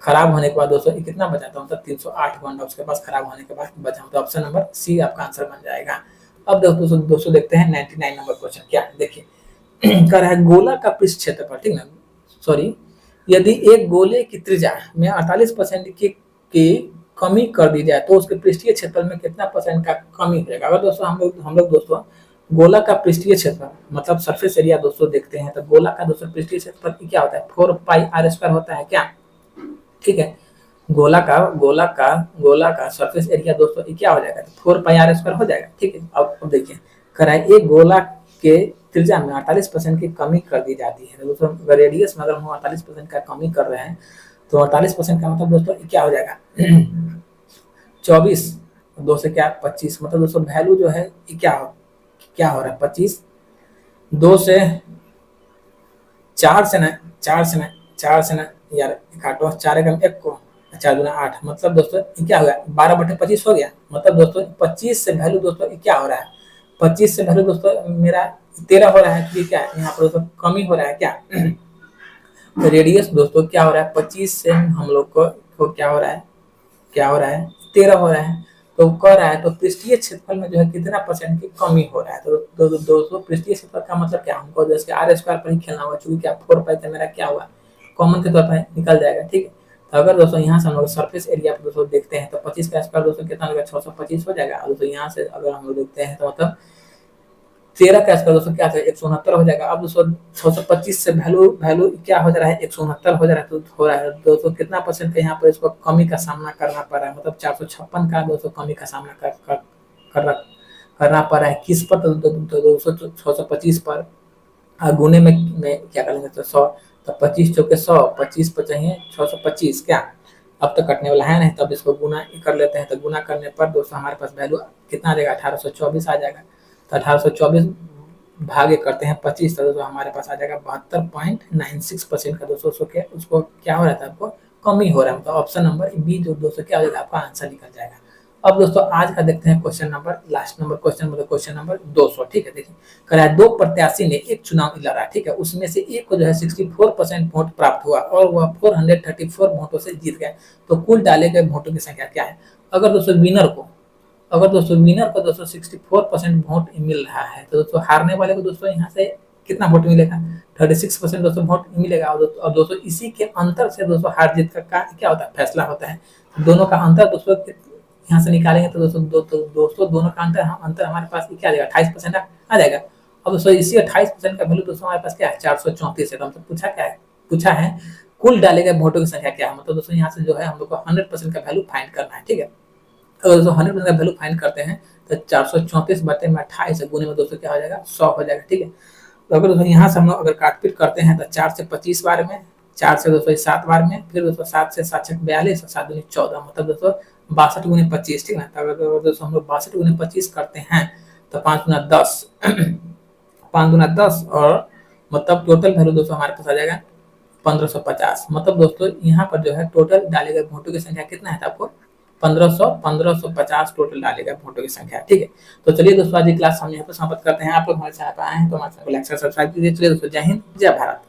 S2: खराब होने के बाद दोस्तों कितना बचा था, मतलब 308 अंडा उसके पास खराब होने के बाद बचा। तो ऑप्शन नंबर सी आपका आंसर बन जाएगा। अब दोस्तों देखते हैं 99 नंबर क्वेश्चन क्या है। देखिए कर है गोला का पृष्ठ क्षेत्रफल, ठीक ना, सॉरी, यदि एक गोले की त्रिज्या में 48% की कमी कर दी जाए तो उसके पृष्ठीय क्षेत्रफल में कितना परसेंट का कमी हो जाएगा। अगर दोस्तों हम लोग दोस्तों गोला का पृष्ठीय क्षेत्रफल मतलब सरफेस एरिया दोस्तों देखते हैं, तो गोला का दोस्तों पृष्ठीय क्षेत्रफल क्या होता है, 4 पाई आर स्क्वायर होता है क्या, ठीक है। गोला का सरफेस एरिया दोस्तों क्या हो जाएगा, 4 पाई आर स्क्वायर हो जाएगा, ठीक है। अब देखिए कराए एक गोला के त्रिज्या में 48% की कमी कर दी जाती है। दोस्तों अगर रेडियस में अगर हम 48% का कमी कर रहे हैं तो 48% का मतलब दोस्तों क्या हो जाएगा 24, 2 से क्या 25, मतलब दोस्तों वैल्यू जो है क्या हो रहा है 25, 2 से 4 से ना यार काटो, 4 एकम 1 को 4 दूना 8, मतलब दोस्तों क्या हो गया 12/25 हो गया। मतलब दोस्तों 25 से वैल्यू दोस्तों क्या हो रहा है, 25 से वैल्यू दोस्तों मेरा 13 हो रहा है, ठीक है। यहाँ पर दोस्तों कमी हो रहा है क्या तो रेडियस दोस्तों क्या हो रहा है 25 से हम लोग को क्या हो रहा है 13 हो रहा है। तो कह रहा है तो पृष्ठीय क्षेत्रफल में जो है कितना परसेंट की कमी हो रहा है। तो दोस्तों पृष्ठीय क्षेत्रफल का मतलब क्या, हमको जैसे आर स्क्वायर पर ही खेलना होगा, चूंकि क्या 4 पाई तो मेरा क्या हुआ कॉमन के तौर पर निकल जाएगा, ठीक है। तो अगर दोस्तों यहाँ से हम लोग सरफेस एरिया पर दोस्तों देखते हैं तो 25 का स्क्वायर दोस्तों कितना होगा 625 हो जाएगा। दोस्तों यहाँ से अगर हम लोग देखते हैं तो मतलब 13 का स्क्वायर दोस्तों क्या है 169 हो जाएगा। अब दोस्तों 625 से वैल्यू क्या हो जा रहा है 169 हो जा रहा है, तो हो रहा है दोस्तों कितना परसेंट का यहाँ पर इसको कमी का सामना करना पड़ रहा है, मतलब 456 का दोस्तों कमी का सामना करना पड़ रहा है। किस पर तो दोस्तों 625 पर गुने में क्या करेंगे तो 100, तो 25 चौके 100, 25 पर चाहिए 625 क्या, अब तो कटने वाला है नहीं, तब इसको गुना कर लेते हैं। तो गुना करने पर दोस्तों हमारे पास वैल्यू कितना आ जाएगा 1824 आ जाएगा। तो 1824 भागे करते हैं 25, तो दोस्तों हमारे पास आ जाएगा 72.96% का दोस्तों उसको क्या हो रहा था आपको कमी हो रहा है। तो ऑप्शन नंबर बी जो दोस्तों क्या हो जाएगा आपका आंसर निकल जाएगा। अब दोस्तों आज का देखते हैं question number last number question मतलब क्वेश्चन नंबर 200, ठीक है। देखिए कह दो प्रत्याशी ने एक चुनाव लड़ा, ठीक है, उसमें से एक को जो है 64% वोट प्राप्त हुआ और वह 434 वोटों से जीत गए, तो कुल डाले गए वोटों की संख्या क्या है। अगर दोस्तों विनर को दोस्तों 64% वोट मिल रहा है, तो दोस्तों हारने वाले को दोस्तों यहाँ से कितना वोट मिलेगा 36% दोस्तों वोट मिलेगा। और दोस्तों इसी के अंतर से दोस्तों हार जीत का क्या होता है फैसला होता है। दोनों का अंतर दोस्तों यहाँ से निकालेंगे तो दोस्तों दोनों का अंतर हमारे पास क्या आ जाएगा 28% आ जाएगा। अब दोस्तों इसी 28% का वैल्यू दोस्तों हमारे पास क्या है 434 है। तो हमसे पूछा है कुल डाले गए वोटों की संख्या क्या है। मतलब दोस्तों यहाँ से जो है हम लोग को 100% का वैल्यू फाइंड करना है, ठीक है। अगर दोस्तों 100% का वैल्यू फाइंड करते हैं तो 434 बटे में 28 गुने में दोस्तों क्या हो जाएगा 100 हो जाएगा, ठीक है। तो अगर दोस्तों यहाँ से हम लोग अगर काटपीट करते हैं तो 4 से 25 बार में, 4 से दोस्तों 7 बार में, फिर दोस्तों 7 से 7 42 और 7 दूनी 14, मतलब दोस्तों 62 गुने 25, ठीक है। तो अगर दोस्तों हम लोग 62 गुने 25 करते हैं तो 5 गुना 10 और मतलब टोटल वैल्यू दोस्तों हमारे पास आ जाएगा 1550। मतलब दोस्तों यहाँ पर जो है टोटल डाले गए वोटों की संख्या कितना है आपको 1550 टोटल डाले गए वोटों की संख्या, ठीक है। तो चलिए दोस्तों आज की क्लास हम यहाँ पर समाप्त करते हैं। आप लोग हमारे चैनल पर आए हैं तो हमारे चैनल को लाइक सब्सक्राइब कीजिए। चलिए दोस्तों जय हिंद जय भारत।